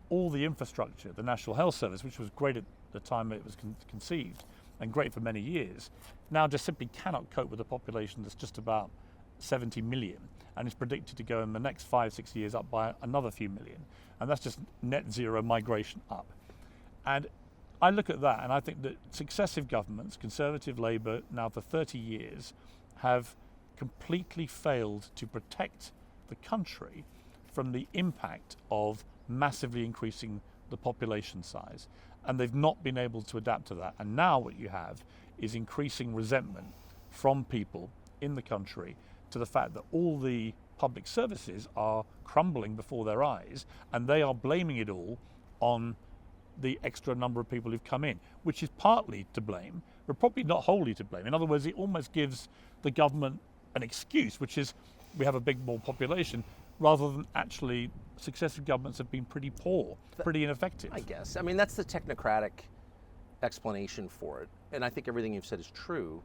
All the infrastructure, the National Health Service, which was great at the time it was conceived and great for many years, now just simply cannot cope with a population that's just about 70 million and is predicted to go in the next 5-6 years up by another few million. And that's just net zero migration up. And I look at that and I think that successive governments, Conservative, Labour, now for 30 years, have completely failed to protect the country from the impact of massively increasing the population size. And they've not been able to adapt to that. And now what you have is increasing resentment from people in the country to the fact that all the public services are crumbling before their eyes, and they are blaming it all on the extra number of people who've come in, which is partly to blame, but probably not wholly to blame. In other words, it almost gives the government an excuse, which is we have a big more population, rather than actually successive governments have been pretty poor, pretty ineffective. I guess. I mean, that's the technocratic explanation for it. And I think everything you've said is true.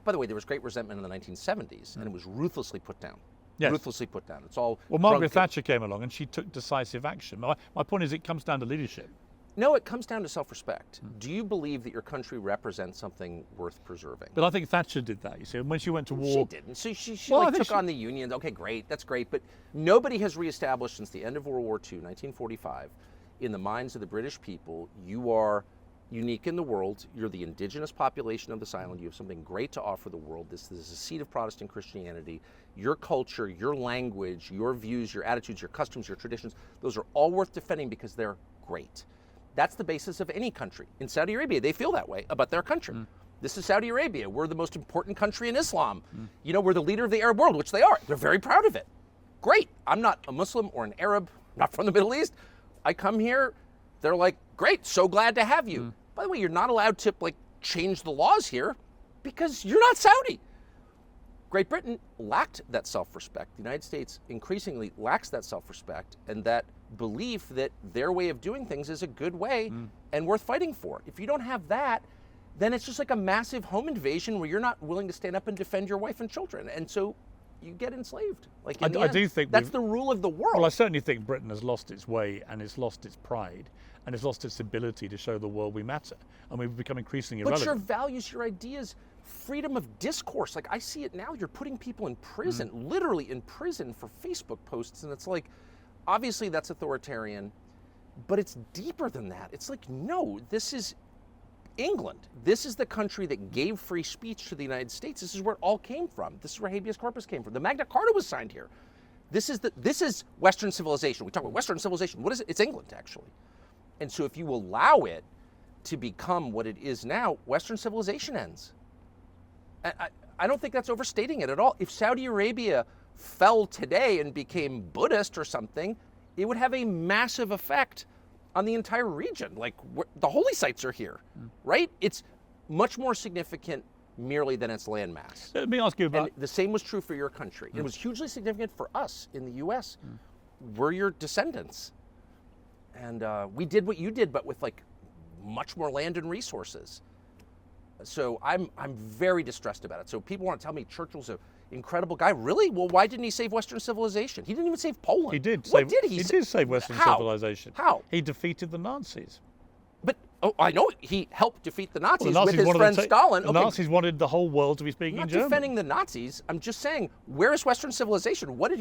By the way, there was great resentment in the 1970s, and it was ruthlessly put down. Yes. Ruthlessly put down. It's all. Well, Margaret Thatcher came along and she took decisive action. My point is, it comes down to leadership. No, it comes down to self-respect. Do you believe that your country represents something worth preserving? But I think Thatcher did that, you see. And when she went to war... She didn't. She took on the unions. Okay, great. That's great. But nobody has reestablished since the end of World War II, 1945, in the minds of the British people, you are unique in the world. You're the indigenous population of this island. You have something great to offer the world. This is a seat of Protestant Christianity. Your culture, your language, your views, your attitudes, your customs, your traditions, those are all worth defending because they're great. That's the basis of any country. In Saudi Arabia, they feel that way about their country. This is Saudi Arabia. We're the most important country in Islam. We're the leader of the Arab world, which they are. They're very proud of it. Great. I'm not a Muslim or an Arab, not from the Middle East. I come here, they're like, great, so glad to have you. By the way, you're not allowed to change the laws here because you're not Saudi. Great Britain lacked that self-respect. The United States increasingly lacks that self-respect and that belief that their way of doing things is a good way and worth fighting for. If you don't have that, then it's just like a massive home invasion where you're not willing to stand up and defend your wife and children. And so you get enslaved. I do think that's the rule of the world. Well, I certainly think Britain has lost its way and it's lost its pride and it's lost its ability to show the world we matter. And we've become increasingly irrelevant. But your values, your ideas, freedom of discourse. I see it now. You're putting people in prison, literally in prison for Facebook posts. And it's like, obviously that's authoritarian, but it's deeper than that. It's like, no, this is England. This is the country that gave free speech to the United States. This is where it all came from. This is where habeas corpus came from. The Magna Carta was signed here. This is Western civilization. We talk about Western civilization. What is it? It's England, actually. And so if you allow it to become what it is now, Western civilization ends. I don't think that's overstating it at all. If Saudi Arabia fell today and became Buddhist or something, it would have a massive effect on the entire region. The holy sites are here, right? It's much more significant merely than its landmass. Let me ask you about... And the same was true for your country. It was hugely significant for us in the U.S. We're your descendants. And we did what you did, but with much more land and resources. So I'm very distressed about it. So people want to tell me Churchill's an incredible guy. Really? Well, why didn't he save Western civilization? He didn't even save Poland. He did. What did he? He did save Western civilization. How? He defeated the Nazis. But Oh, I know he helped defeat the Nazis, Well, the with his wanted friend to Stalin. The Okay, Nazis wanted the whole world to be speaking I'm not German. defending the Nazis. I'm just saying, where is Western civilization? What did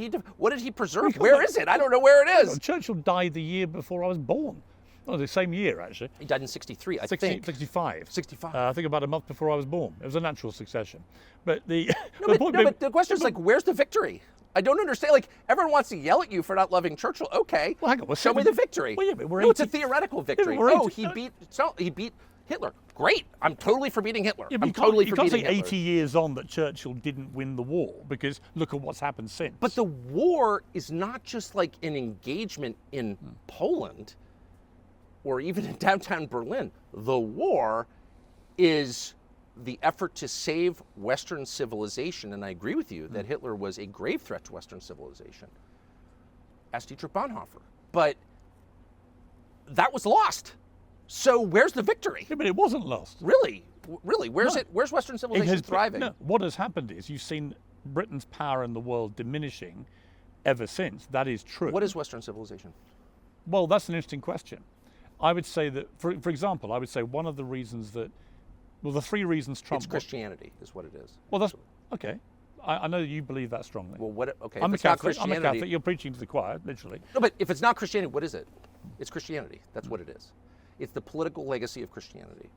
he preserve? Where is it? I don't know where it is. Churchill died the year before I was born. Oh, the same year, actually. He died in 63, I think. 65. 65. I think about a month before I was born. It was a natural succession. But the but the question is, like, where's the victory? I don't understand. Like, everyone wants to yell at you for not loving Churchill. Okay, well, hang on, show me the victory. Well, yeah, but it's a theoretical victory. Yeah, he beat Hitler. Great. I'm totally for beating Hitler. Yeah, I'm totally for beating Hitler. You beating can't say 80 years on that Churchill didn't win the war, because look at what's happened since. But the war is not just like an engagement in Poland or even in downtown Berlin. The war is the effort to save Western civilization, and I agree with you that Hitler was a grave threat to Western civilization, as Dietrich Bonhoeffer. But that was lost. So where's the victory? Yeah, but it wasn't lost. Really? Where's it? Where's Western civilization thriving? No, what has happened is you've seen Britain's power in the world diminishing ever since. That is true. What is Western civilization? Well, that's an interesting question. I would say that, for example, I would say one of the reasons that, well, the three reasons Trump... It's Christianity, is what it is. Well, that's, okay. I know you believe that strongly. Well, what? Okay, I'm if a it's not Catholic. I'm a Christianity... Catholic. You're preaching to the choir, literally. No, but if it's not Christianity, what is it? It's Christianity. That's what it is. It's the political legacy of Christianity.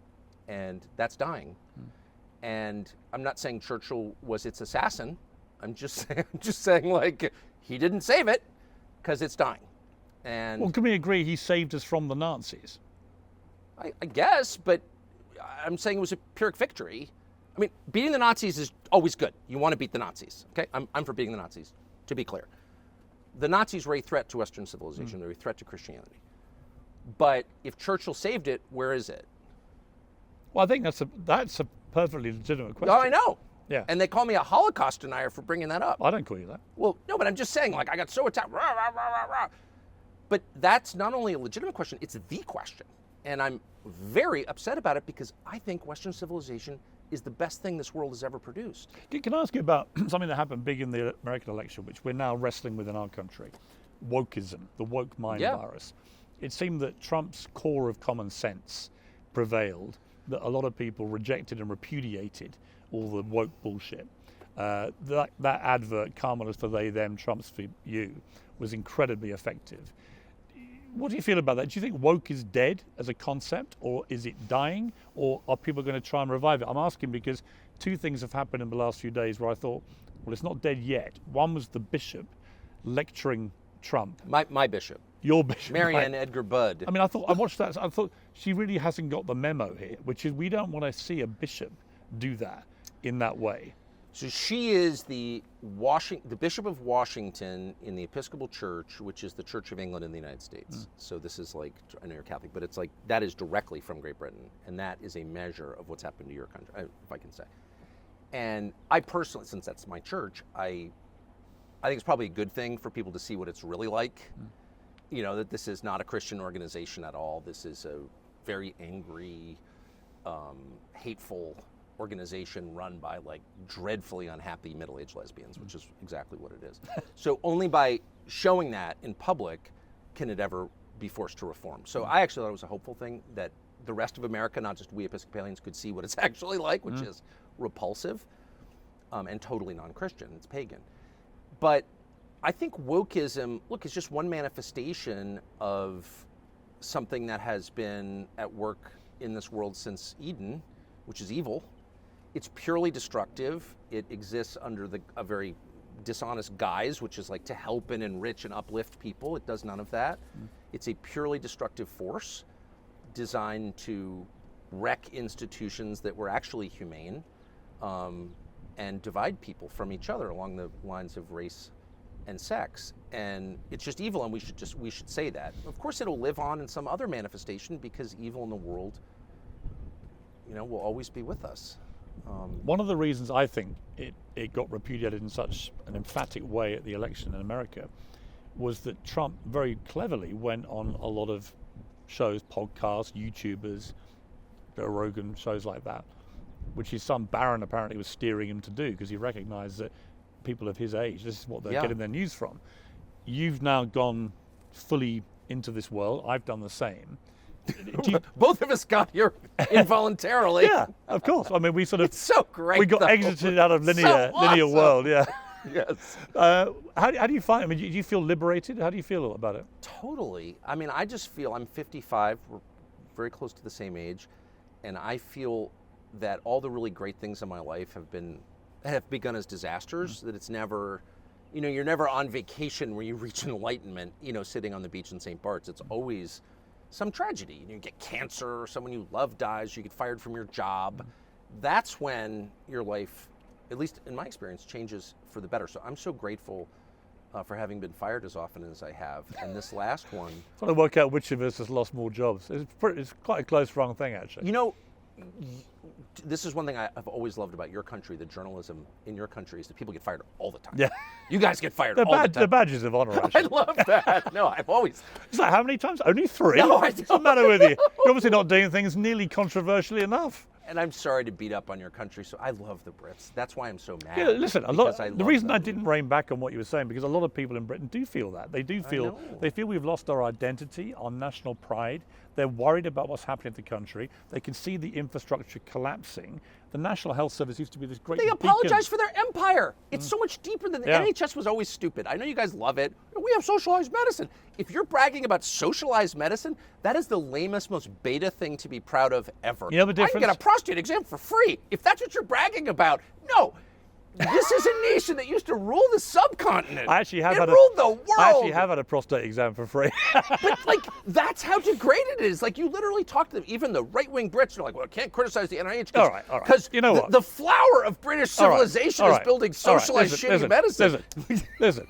And that's dying. And I'm not saying Churchill was its assassin. I'm just saying, like, he didn't save it because it's dying. And well, can we agree he saved us from the Nazis? I guess, but I'm saying it was a Pyrrhic victory. I mean, beating the Nazis is always good. You want to beat the Nazis, okay? I'm for beating the Nazis, to be clear. The Nazis were a threat to Western civilization. They were a threat to Christianity. But if Churchill saved it, where is it? Well, I think that's a perfectly legitimate question. Oh, I know. Yeah. And they call me a Holocaust denier for bringing that up. I don't call you that. Well, no, but I'm just saying, like, I got so attacked. Rah, rah, rah, rah, rah. But that's not only a legitimate question, it's the question. And I'm very upset about it because I think Western civilization is the best thing this world has ever produced. Can I ask you about something that happened big in the American election, which we're now wrestling with in our country? Wokeism, the woke mind virus. It seemed that Trump's core of common sense prevailed, that a lot of people rejected and repudiated all the woke bullshit. That advert, Kamala's for they, them, Trump's for you, was incredibly effective. What do you feel about that? Do you think woke is dead as a concept, or is it dying, or are people going to try and revive it? I'm asking because two things have happened in the last few days where I thought, well, it's not dead yet. One was the bishop lecturing Trump. My bishop. Your bishop. Marianne Edgar Budde. I mean, I watched that. I thought she really hasn't got the memo here, which is we don't want to see a bishop do that in that way. So she is the Bishop of Washington in the Episcopal Church, which is the Church of England in the United States. So this is like, I know you're Catholic, but it's like, that is directly from Great Britain. And that is a measure of what's happened to your country, if I can say. And I personally, since that's my church, I think it's probably a good thing for people to see what it's really like. You know, that this is not a Christian organization at all. This is a very angry, hateful organization run by like dreadfully unhappy middle-aged lesbians, which is exactly what it is. So only by showing that in public can it ever be forced to reform. So I actually thought it was a hopeful thing that the rest of America, not just we Episcopalians, could see what it's actually like, which is repulsive and totally non-Christian. It's pagan. But I think wokeism, look, it's just one manifestation of something that has been at work in this world since Eden, which is evil. It's purely destructive. It exists under a very dishonest guise, which is like to help and enrich and uplift people. It does none of that. It's a purely destructive force designed to wreck institutions that were actually humane and divide people from each other along the lines of race and sex. And it's just evil, and we should say that. Of course, it'll live on in some other manifestation because evil in the world, you know, will always be with us. One of the reasons I think it got repudiated in such an emphatic way at the election in America was that Trump very cleverly went on a lot of shows, podcasts, YouTubers, Joe Rogan, shows like that, which is some baron apparently was steering him to do because he recognized that people of his age, this is what they're getting their news from. You've now gone fully into this world. I've done the same. Both of us got here involuntarily. Yeah, of course. I mean, we sort of It's so great. we got though. exited out of linear So awesome. world. Yeah. Yes. How do you find? I mean, do you feel liberated? How do you feel about it? Totally. I mean, I just feel I'm 55. We're very close to the same age, and I feel that all the really great things in my life have begun as disasters. That it's never, you're never on vacation where you reach enlightenment. Sitting on the beach in St. Bart's. It's always some tragedy. You get cancer, or someone you love dies, you get fired from your job. That's when your life, at least in my experience, changes for the better. So I'm so grateful for having been fired as often as I have. And this last one, Trying to work out which of us has lost more jobs. It's quite a close wrong thing, actually. this is one thing I've always loved about your country, the journalism in your country, is that people get fired all the time. Yeah. You guys get fired all the time. The badges of honor, I actually. love that. No, I've always... It's like, how many times? Only 3? No, I What's the matter with you? You're obviously not doing things nearly controversially enough. And I'm sorry to beat up on your country, so I love the Brits. That's why I'm so mad. Yeah, listen, the reason I didn't them. rein back on what you were saying, because a lot of people in Britain do feel that. They do feel, know. they feel we've lost our identity, our national pride. They're worried about what's happening in the country. They can see the infrastructure collapsing. The National Health Service used to be this great They beacon. apologize for their empire. It's so much deeper than the Yeah. NHS was always stupid. I know you guys love it. We have socialized medicine. If you're bragging about socialized medicine, that is the lamest, most beta thing to be proud of ever. You know the I can get difference? a prostate exam for free. If that's what you're bragging about, no. This is a nation that used to rule the subcontinent. I actually have it had ruled the world. I actually have had a prostate exam for free. But like, that's how degraded it is. Like, you literally talk to them, even the right-wing Brits are like, well, I can't criticize the NIH. All right. Because You know what? the flower of British civilization All is right. building All right. socialized shitty medicine. Listen.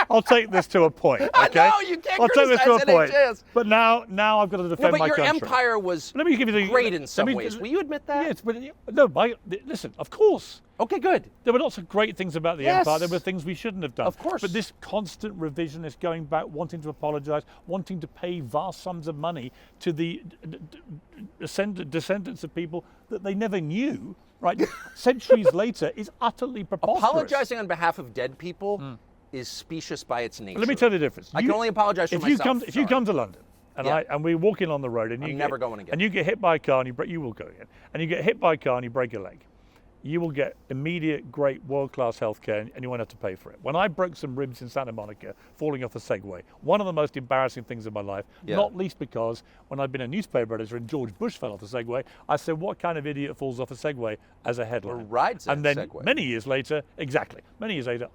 I'll take this to a point. I Okay? know, you can't I'll take this to a criticize point. NHS. But now I've got to No, defend but my your country. empire was Let me give you the great in some let me- ways. Will you admit that? Yes, but no. Listen, of course. Okay, good. There were lots of great things about the Yes. empire. There were things we shouldn't have done. Of course. But this constant revisionist going back, wanting to apologise, wanting to pay vast sums of money to the descendants of people that they never knew, right? Centuries later, is utterly preposterous. Apologizing on behalf of dead people is specious by its nature. Let me tell you the difference. I can only apologize for if myself. If you come to London, and Yeah. and we're walking on the road, and I'm you never going again. and you get hit by a car, and you will go again, and you get hit by a car and you break your leg, you will get immediate, great, world-class healthcare, and you won't have to pay for it. When I broke some ribs in Santa Monica, falling off a Segway, one of the most embarrassing things in my life, Yeah. not least because when I'd been a newspaper editor and George Bush fell off a Segway, I said, what kind of idiot falls off a Segway as a headline? Or rides that and then Segway. many years later,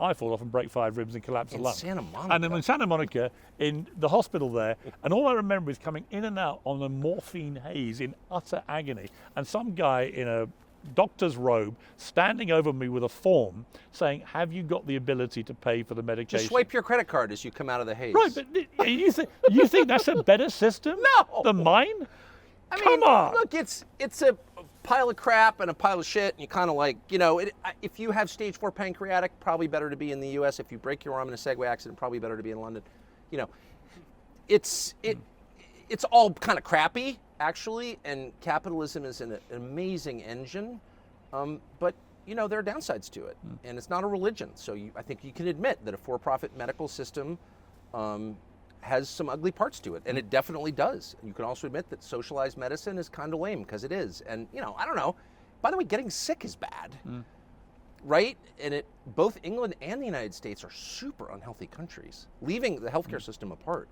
I fall off and break 5 ribs and collapse a In lung. Santa Monica. And then in Santa Monica, in the hospital there, and all I remember is coming in and out on a morphine haze in utter agony, and some guy in a doctor's robe standing over me with a form saying, have you got the ability to pay for the medication? Just swipe your credit card as you come out of the haze. Right, but you think that's a better system No. than mine? I mean, Come on. Look, it's a pile of crap and a pile of shit, and you kind of like, if you have stage 4 pancreatic, probably better to be in the U.S. If you break your arm in a Segway accident, probably better to be in London. It's all kind of crappy, actually, and capitalism is an amazing engine, but there are downsides to it, and it's not a religion. So I think you can admit that a for-profit medical system has some ugly parts to it, and it definitely does. And you can also admit that socialized medicine is kind of lame, because it is. And I don't know. By the way, getting sick is bad, right? And both England and the United States are super unhealthy countries, leaving the healthcare system apart.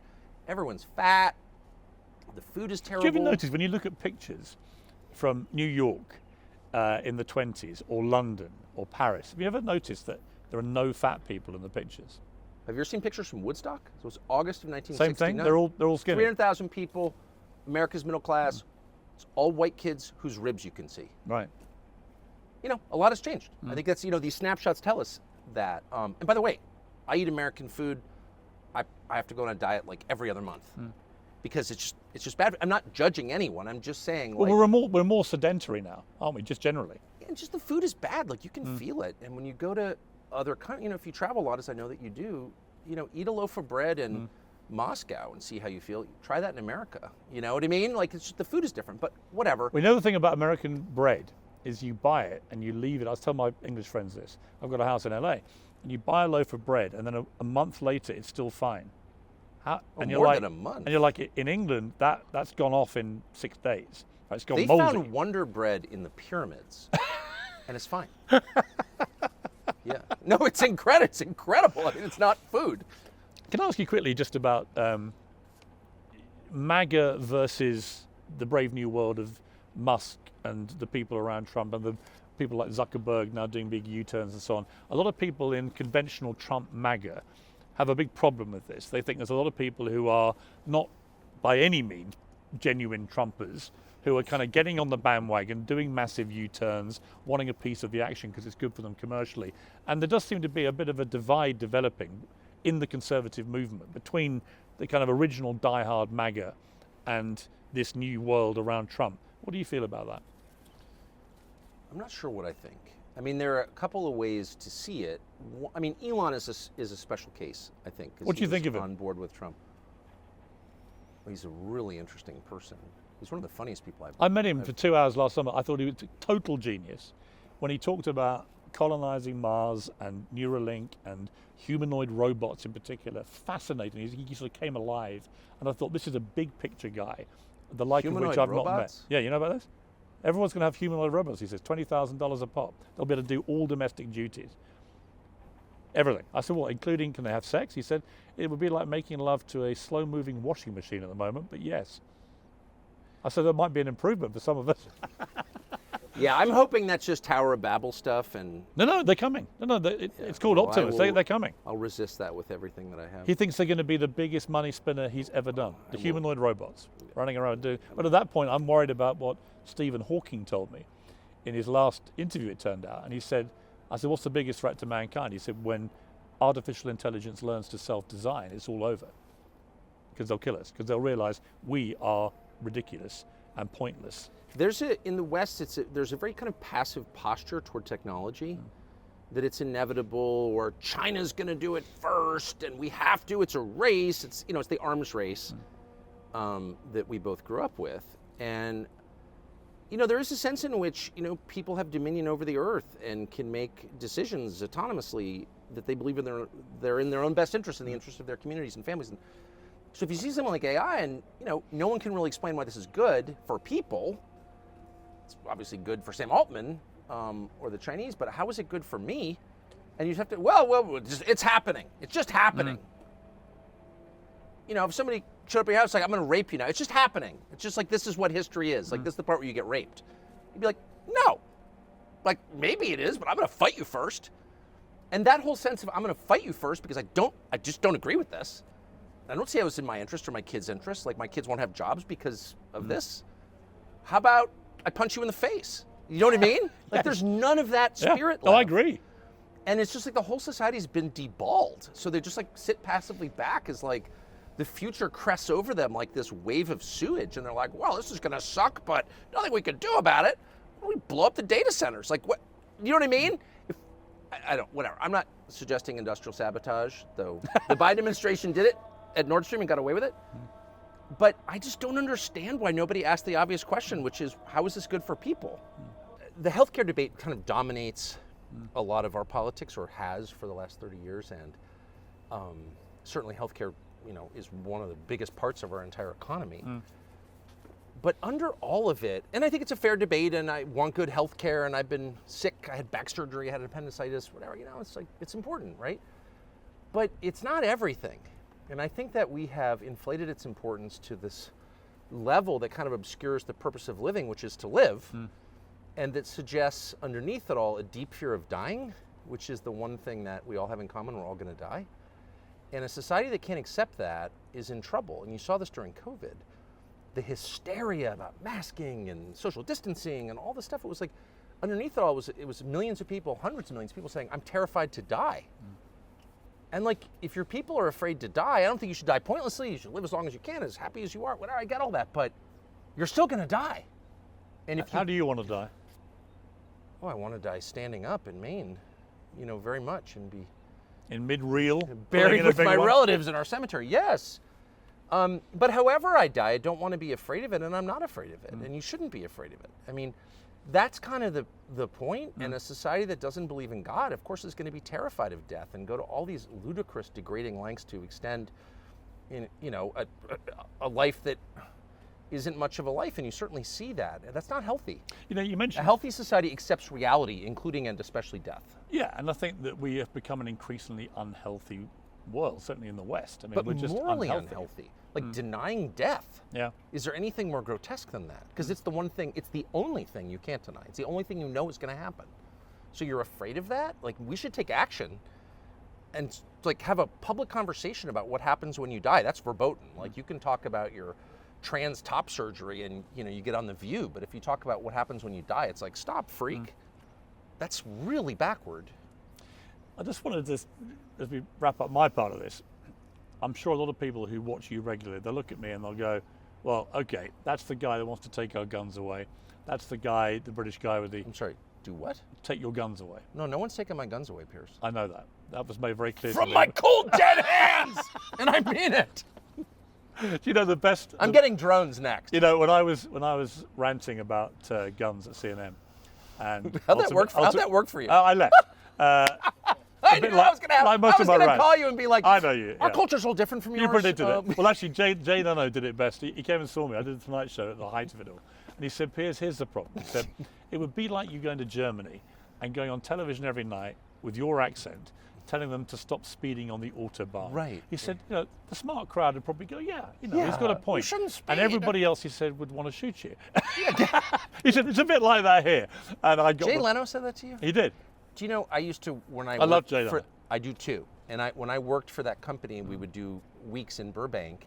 Everyone's fat. The food is terrible. Do you ever notice when you look at pictures from New York in the 20s, or London, or Paris, have you ever noticed that there are no fat people in the pictures? Have you ever seen pictures from Woodstock? So it's August of Same 1969. thing. They're all skinny. 300,000 people, America's middle class. It's all white kids whose ribs you can see. Right. A lot has changed. I think that's, these snapshots tell us that. And by the way, I eat American food. I have to go on a diet like every other month because it's just bad. I'm not judging anyone. I'm just saying, Well, we're more sedentary now, aren't we? Just generally. and just the food is bad. Like, you can feel it. And when you go to other countries, if you travel a lot, as I know that you do, eat a loaf of bread in Moscow and see how you feel. Try that in America. You know what I mean? Like, it's just, the food is different, but whatever. Well, another thing about American bread is you buy it and you leave it. I was telling my English friends this. I've got a house in LA, and you buy a loaf of bread, and then a month later it's still fine. How, and more like, than a month. And you're like, in England, that's gone off in 6 days. It's gone They moldy. found Wonder Bread in the pyramids, and it's fine. Yeah. No, it's incredible. It's incredible. I mean, it's not food. Can I ask you quickly just about MAGA versus the brave new world of Musk and the people around Trump and the people like Zuckerberg now doing big U-turns and so on? A lot of people in conventional Trump MAGA have a big problem with this. They think there's a lot of people who are not by any means genuine Trumpers, who are kind of getting on the bandwagon, doing massive U-turns, wanting a piece of the action because it's good for them commercially. And there does seem to be a bit of a divide developing in the conservative movement between the kind of original diehard MAGA and this new world around Trump. What do you feel about that? I'm not sure what I think. I mean, there are a couple of ways to see it. I mean, Elon is a special case, I think. 'Cause what do you think of him? On board with Trump. Well, he's a really interesting person. He's one of the funniest people I met him for 2 hours last summer. I thought he was a total genius when he talked about colonizing Mars and Neuralink and humanoid robots in particular. Fascinating. He sort of came alive, and I thought, this is a big picture guy, the like Humanoid of which I've robots? not met. Yeah, you know about this? Everyone's going to have humanoid robots, he says, $20,000 a pop. They'll be able to do all domestic duties. Everything. I said, well, including, can they have sex? He said, it would be like making love to a slow-moving washing machine at the moment, but yes. I said, that might be an improvement for some of us. Yeah, I'm hoping that's just Tower of Babel stuff. And No, they're coming. It's called Optimus. They're coming. I'll resist that with everything that I have. He thinks they're going to be the biggest money spinner he's ever done. The humanoid robots running around doing. But at that point, I'm worried about what Stephen Hawking told me in his last interview, it turned out. And he said, I said, what's the biggest threat to mankind? He said, when artificial intelligence learns to self-design, it's all over. Because they'll kill us. Because they'll realize we are ridiculous and pointless. In the West, there's a very kind of passive posture toward technology, that it's inevitable, or China's going to do it first, and we have to. It's a race. It's the arms race that we both grew up with, and there is a sense in which people have dominion over the earth and can make decisions autonomously that they believe they're in their own best interest, in the interest of their communities and families. And so if you see something like AI, and no one can really explain why this is good for people. It's obviously good for Sam Altman or the Chinese, but how is it good for me? And you have to, it's happening. It's just happening. If somebody showed up at your house like, I'm going to rape you now, it's just happening. It's just like, this is what history is. Like, this is the part where you get raped. You'd be like, no. Like, maybe it is, but I'm going to fight you first. And that whole sense of, I'm going to fight you first because I just don't agree with this. I don't see how it's in my interest or my kids' interest. Like, my kids won't have jobs because of this. How about I punch you in the face? You know what I mean? Like, there's none of that spirit left. No, I agree. And it's just like the whole society's been deballed. So they just like sit passively back as like the future crests over them like this wave of sewage. And they're like, well, this is going to suck, but nothing we can do about it. We blow up the data centers. Like, what? You know what I mean? Whatever. I'm not suggesting industrial sabotage, though. The Biden administration did it at Nord Stream and got away with it. But I just don't understand why nobody asked the obvious question, which is, how is this good for people? The healthcare debate kind of dominates a lot of our politics, or has for the last 30 years. And certainly healthcare, is one of the biggest parts of our entire economy. But under all of it, and I think it's a fair debate, and I want good healthcare, and I've been sick, I had back surgery, I had appendicitis, whatever, it's like, it's important, right? But it's not everything. And I think that we have inflated its importance to this level that kind of obscures the purpose of living, which is to live, and that suggests underneath it all a deep fear of dying, which is the one thing that we all have in common. We're all going to die. And a society that can't accept that is in trouble. And you saw this during COVID. The hysteria about masking and social distancing and all this stuff, it was like, underneath it all, it was millions of people, hundreds of millions of people saying, I'm terrified to die. And like, if your people are afraid to die, I don't think you should die pointlessly. You should live as long as you can, as happy as you are, whatever, I get all that, but you're still going to die. And How do you want to die? Oh, I want to die standing up in Maine, very much, and be in mid-reel, buried with my relatives in our cemetery. Yes. But however I die, I don't want to be afraid of it, and I'm not afraid of it, and you shouldn't be afraid of it. I mean, that's kind of the point. And a society that doesn't believe in God, of course, is going to be terrified of death and go to all these ludicrous, degrading lengths to extend a life that isn't much of a life, and you certainly see that. That's not healthy. You mentioned a healthy society accepts reality, including and especially death. Yeah, and I think that we have become an increasingly unhealthy world, certainly in the West. I mean, but we're just morally unhealthy. Like denying death. Yeah. Is there anything more grotesque than that? Because it's the only thing you can't deny. It's the only thing you know is going to happen. So you're afraid of that? Like, we should take action and like have a public conversation about what happens when you die. That's verboten. Like, you can talk about your trans top surgery and you get on The View, but if you talk about what happens when you die, it's like, stop, freak. That's really backward. I just wanted to, as we wrap up my part of this, I'm sure a lot of people who watch you regularly, they'll look at me and they'll go, well, okay, that's the guy that wants to take our guns away. That's the guy, the British guy with the... I'm sorry, do what? Take your guns away. No one's taking my guns away, Piers. I know that. That was made very clear from my cold, dead hands! And I mean it! Do you know the best... I'm getting drones next. When I was ranting about guns at CNN, and how'd that work for you? I left. I knew I was going to have. I was going to call you and be like, I know you. Our culture's all different from yours. You predicted it. Well, actually, Jay Leno did it best. He came and saw me. I did the Tonight Show at the height of it all. And he said, Piers, here's the problem. He said, it would be like you going to Germany and going on television every night with your accent, telling them to stop speeding on the Autobahn. Right. He said, the smart crowd would probably go, he's got a point. You shouldn't speed. And everybody else, he said, would want to shoot you. He said, it's a bit like that here. And I got Jay Leno said that to you? He did. Do you know, I used to, I love Jay Leno. I do too. And when I worked for that company, we would do weeks in Burbank.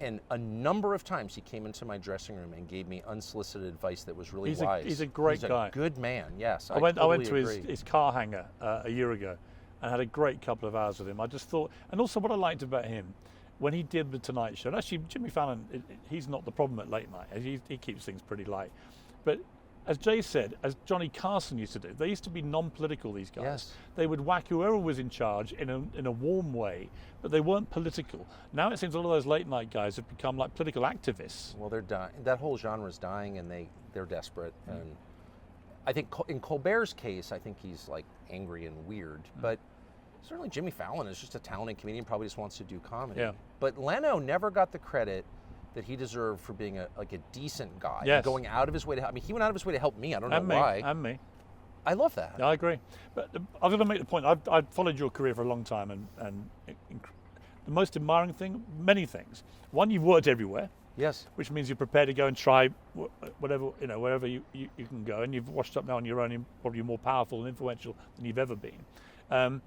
And a number of times he came into my dressing room and gave me unsolicited advice that was really wise. He's a great guy. He's a good man, yes. I went to his car hangar a year ago and had a great couple of hours with him. I just thought, and also what I liked about him, when he did the Tonight Show, and actually Jimmy Fallon, he's not the problem at late night. He keeps things pretty light. But as Jay said, as Johnny Carson used to do, they used to be non-political, these guys. Yes. They would whack whoever was in charge in a warm way, but they weren't political. Now it seems a lot of those late night guys have become like political activists. Well, they're dying. That whole genre is dying, and they're desperate. And I think in Colbert's case, I think he's like angry and weird. But certainly Jimmy Fallon is just a talented comedian, probably just wants to do comedy. Yeah. But Leno never got the credit that he deserved for being a decent guy. Yes. Going out of his way to help. I mean, he went out of his way to help me. I don't know And me, why. and me. I love that. Yeah, I agree. But I was going to make the point, I've followed your career for a long time, and the most admiring thing, many things. One, you've worked everywhere. Yes. Which means you're prepared to go and try whatever, wherever you can go, and you've washed up now on your own, probably more powerful and influential than you've ever been.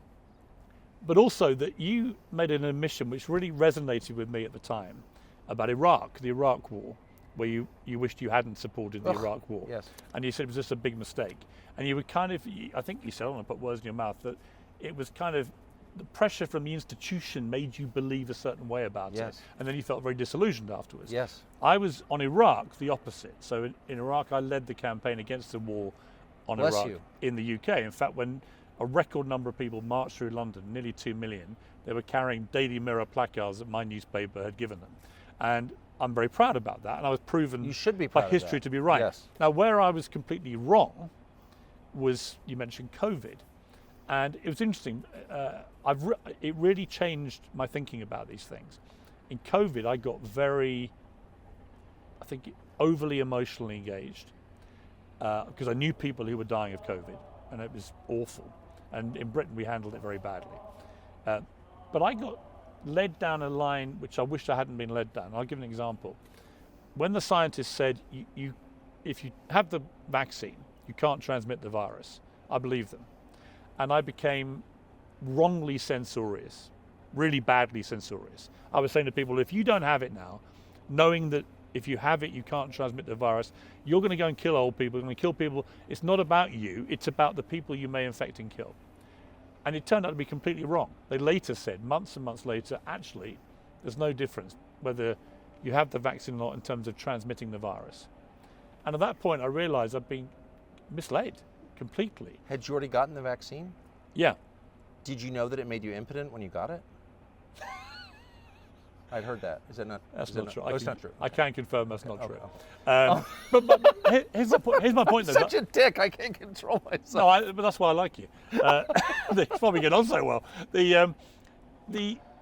But also that you made an admission which really resonated with me at the time about Iraq, the Iraq War, where you wished you hadn't supported the Iraq War. Yes. And you said it was just a big mistake. And you were kind of, I think you said, I don't want to put words in your mouth, that it was kind of, the pressure from the institution made you believe a certain way about it. And then you felt very disillusioned afterwards. Yes. I was on Iraq, the opposite. So in Iraq, I led the campaign against the war on Iraq in the UK. In fact, when a record number of people marched through London, nearly 2 million, they were carrying Daily Mirror placards that my newspaper had given them. And I'm very proud about that. And I was proven you should be proud by history to be right. Yes. Now, where I was completely wrong was, you mentioned COVID. And it was interesting. It really changed my thinking about these things. In COVID, I got very, I think, overly emotionally engaged because I knew people who were dying of COVID, and it was awful. And in Britain, we handled it very badly. But I got led down a line which I wished I hadn't been led down. I'll give an example. When the scientists said, if you have the vaccine, you can't transmit the virus, I believed them. And I became wrongly censorious, really badly censorious. I was saying to people, if you don't have it now, knowing that if you have it, you can't transmit the virus, you're going to go and kill old people, you're going to kill people. It's not about you, it's about the people you may infect and kill. And it turned out to be completely wrong. They later said, months and months later, actually, there's no difference whether you have the vaccine or not in terms of transmitting the virus. And at that point, I realized I'd been misled completely. Had you already gotten the vaccine? Yeah. Did you know that it made you impotent when you got it? I'd heard that. Is that not? That's not true. It's not true. I can confirm that's not true. Oh. But here's my point. I'm such a dick. I can't control myself. No, but that's why I like you. It's why we get on so well.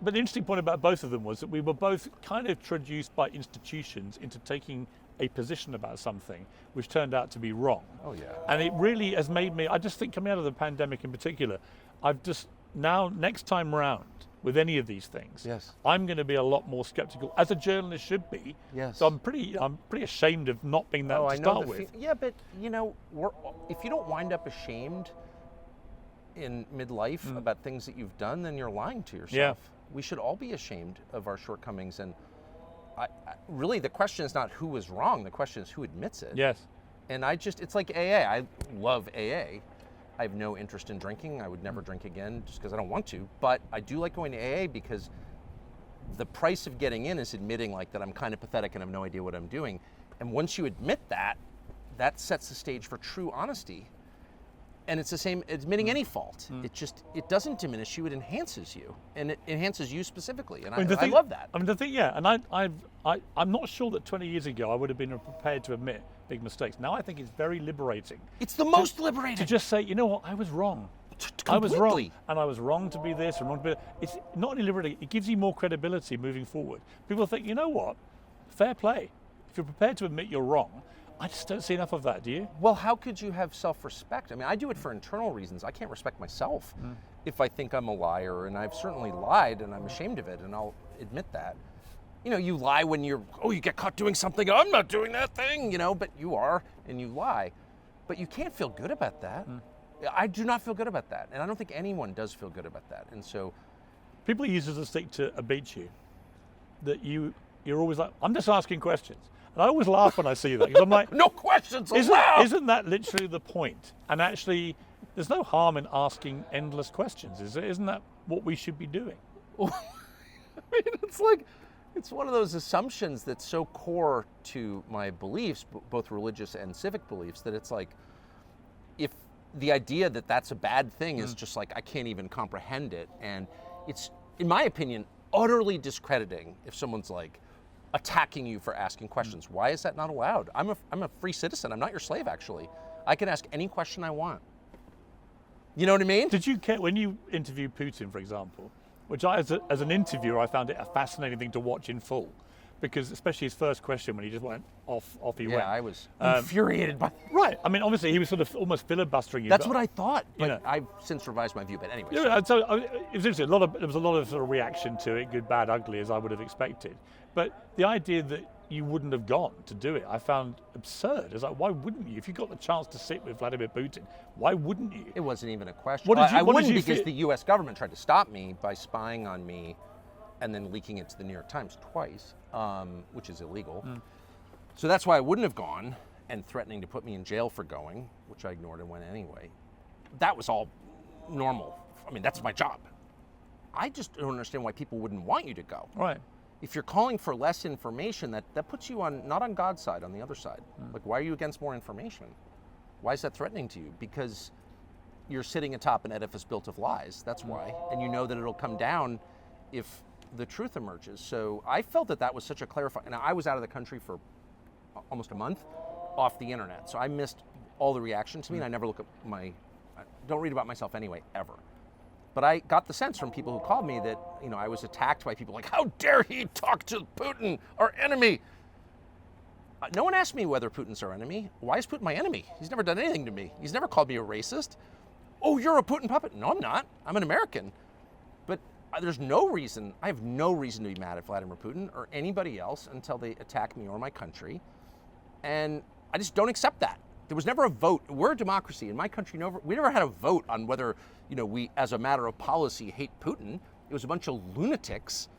But the interesting point about both of them was that we were both kind of traduced by institutions into taking a position about something which turned out to be wrong. Oh yeah. And it really has made me, I just think coming out of the pandemic in particular, I've just now, next time round with any of these things, Yes. I'm going to be a lot more skeptical, as a journalist should be. Yes. So I'm pretty ashamed of not being that to start with. Yeah, but if you don't wind up ashamed in midlife about things that you've done, then you're lying to yourself. Yeah. We should all be ashamed of our shortcomings, and really the question is not who was wrong, the question is who admits it. Yes. And it's like AA. I love AA. I have no interest in drinking. I would never drink again just because I don't want to, but I do like going to AA because the price of getting in is admitting like that I'm kind of pathetic and have no idea what I'm doing. And once you admit that, that sets the stage for true honesty. And it's the same admitting any fault. It doesn't diminish you, it enhances you. And it enhances you specifically. And I love that. I mean, the thing, yeah, and I'm not sure that 20 years ago I would have been prepared to admit big mistakes. Now I think it's very liberating. It's the most liberating. To just say, you know what, I was wrong. Completely. I was wrong, and I was wrong to be this and wrong to be that. It's not only liberating, it gives you more credibility moving forward. People think, you know what, fair play. If you're prepared to admit you're wrong, I just don't see enough of that, do you? Well, how could you have self-respect? I mean, I do it for internal reasons. I can't respect myself if I think I'm a liar, and I've certainly lied, and I'm ashamed of it, and I'll admit that. You know, you lie when you get caught doing something, I'm not doing that thing, but you are, and you lie. But you can't feel good about that. I do not feel good about that, and I don't think anyone does feel good about that. And so, people use it as a stick to abate you, that you're always like, I'm just asking questions. And I always laugh when I see that, because I'm like, no questions allowed! Isn't that literally the point? And actually, there's no harm in asking endless questions, is there? Isn't that what we should be doing? Well, I mean, it's one of those assumptions that's so core to my beliefs, both religious and civic beliefs, that it's like, if the idea that that's a bad thing is just like, I can't even comprehend it. And it's, in my opinion, utterly discrediting if someone's like, attacking you for asking questions. Why is that not allowed? I'm a free citizen. I'm not your slave, actually. I can ask any question I want. You know what I mean? Did you care when you interviewed Putin, for example, which as an interviewer, I found it a fascinating thing to watch in full, because especially his first question when he just went off he went. Yeah, I was infuriated by. Right. I mean, obviously he was sort of almost filibustering you. That's what I thought, but know. I've since revised my view. But anyway. Yeah, so it was interesting. There was a lot of sort of reaction to it, good, bad, ugly, as I would have expected. But the idea that you wouldn't have gone to do it, I found absurd. It's like, why wouldn't you? If you got the chance to sit with Vladimir Putin, why wouldn't you? It wasn't even a question. I wouldn't because the U.S. government tried to stop me by spying on me and then leaking it to the New York Times twice, which is illegal. So that's why I wouldn't have gone, and threatening to put me in jail for going, which I ignored and went anyway. That was all normal. I mean, that's my job. I just don't understand why people wouldn't want you to go. Right. If you're calling for less information, that puts you not on God's side, on the other side. Like, why are you against more information? Why is that threatening to you? Because you're sitting atop an edifice built of lies. That's why. And you know that it'll come down if the truth emerges. So I felt that was such a clarifying. And I was out of the country for almost a month off the internet. So I missed all the reaction to me, and I never look at I don't read about myself anyway, ever. But I got the sense from people who called me that, I was attacked by people like, how dare he talk to Putin, our enemy? No one asked me whether Putin's our enemy. Why is Putin my enemy? He's never done anything to me. He's never called me a racist. Oh, you're a Putin puppet. No, I'm not. I'm an American. But there's no reason, I have no reason to be mad at Vladimir Putin or anybody else until they attack me or my country. And I just don't accept that. There was never a vote. We're a democracy. In my country, we never had a vote on whether, we, as a matter of policy, hate Putin. It was a bunch of lunatics,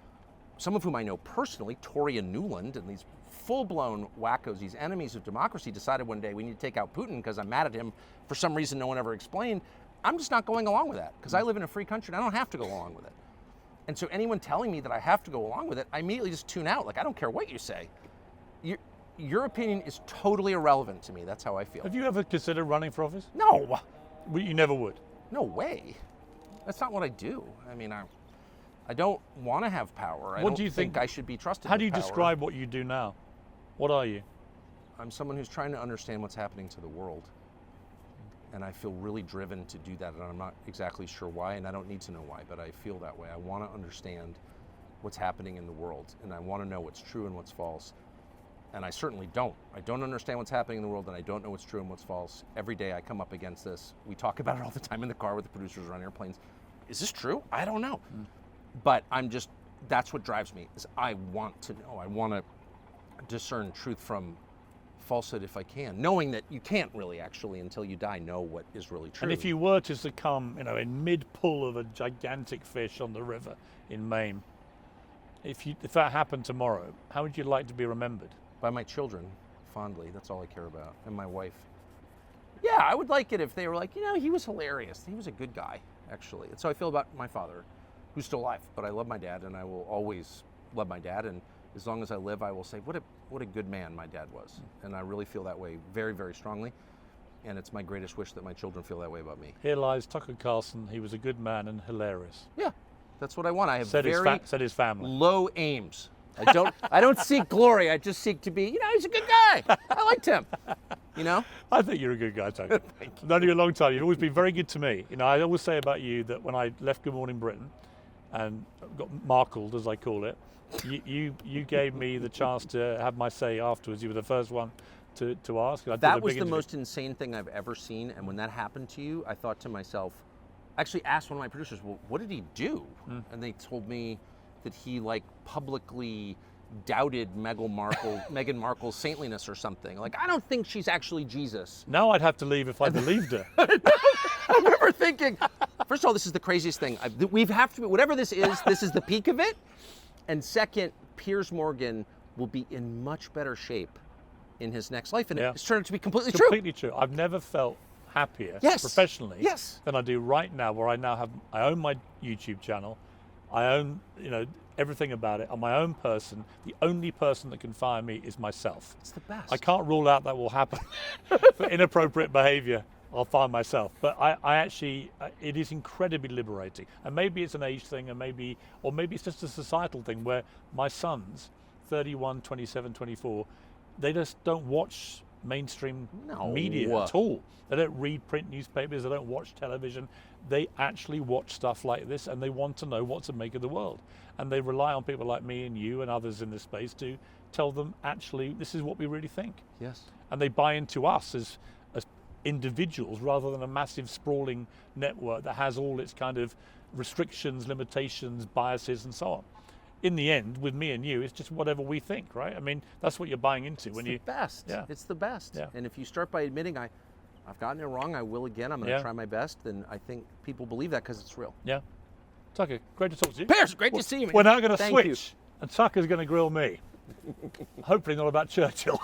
some of whom I know personally, Tory and Newland, and these full-blown wackos, these enemies of democracy, decided one day we need to take out Putin because I'm mad at him for some reason no one ever explained. I'm just not going along with that because I live in a free country and I don't have to go along with it. And so anyone telling me that I have to go along with it, I immediately just tune out. Like, I don't care what you say. Your opinion is totally irrelevant to me. That's how I feel. Have you ever considered running for office? No. You never would? No way. That's not what I do. I mean, I don't want to have power. What do you think I should be trusted How do you with power. describe what you do now? What are you? I'm someone who's trying to understand what's happening to the world. And I feel really driven to do that, and I'm not exactly sure why, and I don't need to know why, but I feel that way. I want to understand what's happening in the world, and I want to know what's true and what's false. And I certainly don't. I don't understand what's happening in the world, and I don't know what's true and what's false. Every day I come up against this. We talk about it all the time in the car with the producers or on airplanes. Is this true? I don't know. But that's what drives me, is I want to know. I want to discern truth from falsehood if I can, knowing that you can't really actually, until you die, know what is really true. And if you were to succumb, in mid-pull of a gigantic fish on the river in Maine, if that happened tomorrow, how would you like to be remembered? By my children, fondly. That's all I care about. And my wife. Yeah, I would like it if they were like, he was hilarious. He was a good guy, actually. That's how I feel about my father, who's still alive. But I love my dad, and I will always love my dad. And as long as I live, I will say, what a good man my dad was. And I really feel that way very, very strongly. And it's my greatest wish that my children feel that way about me. Here lies Tucker Carlson. He was a good man and hilarious. Yeah, that's what I want. I have said his family. Low aims. I don't seek glory. I just seek to be, he's a good guy. I liked him. I think you're a good guy, Tucker. I've known you a long time. You've always been very good to me. I always say about you that when I left Good Morning Britain and got markled, as I call it, you gave me the chance to have my say afterwards. You were the first one to ask. That was the most insane thing I've ever seen. And when that happened to you, I thought to myself, I actually asked one of my producers, well, what did he do? And they told me that he publicly doubted Meghan Markle's saintliness or something. I don't think she's actually Jesus. Now I'd have to leave if I believed her. I remember thinking, first of all, this is the craziest thing. Whatever this is the peak of it. And second, Piers Morgan will be in much better shape in his next life. And it's turned out to be completely true. Completely true. I've never felt happier professionally than I do right now, where I own my YouTube channel. I own, everything about it. I'm my own person. The only person that can fire me is myself. It's the best. I can't rule out that will happen. For inappropriate behavior, I'll fire myself. But I actually, it is incredibly liberating. And maybe it's an age thing, or maybe it's just a societal thing where my sons, 31, 27, 24, they just don't watch mainstream media at all. They don't read print newspapers, they don't watch television. They actually watch stuff like this, and they want to know what to make of the world. And they rely on people like me and you and others in this space to tell them, actually, this is what we really think. Yes. And they buy into us as individuals rather than a massive sprawling network that has all its kind of restrictions, limitations, biases, and so on. In the end, with me and you, it's just whatever we think, right? I mean, that's what you're buying into. It's the best. Yeah. It's the best. Yeah. And if you start by admitting, I've gotten it wrong, I will again, I'm going to try my best, then I think people believe that because it's real. Yeah. Tucker, great to talk to you. Piers, great to see you. We're now going to switch, and Tucker's going to grill me. Hopefully not about Churchill.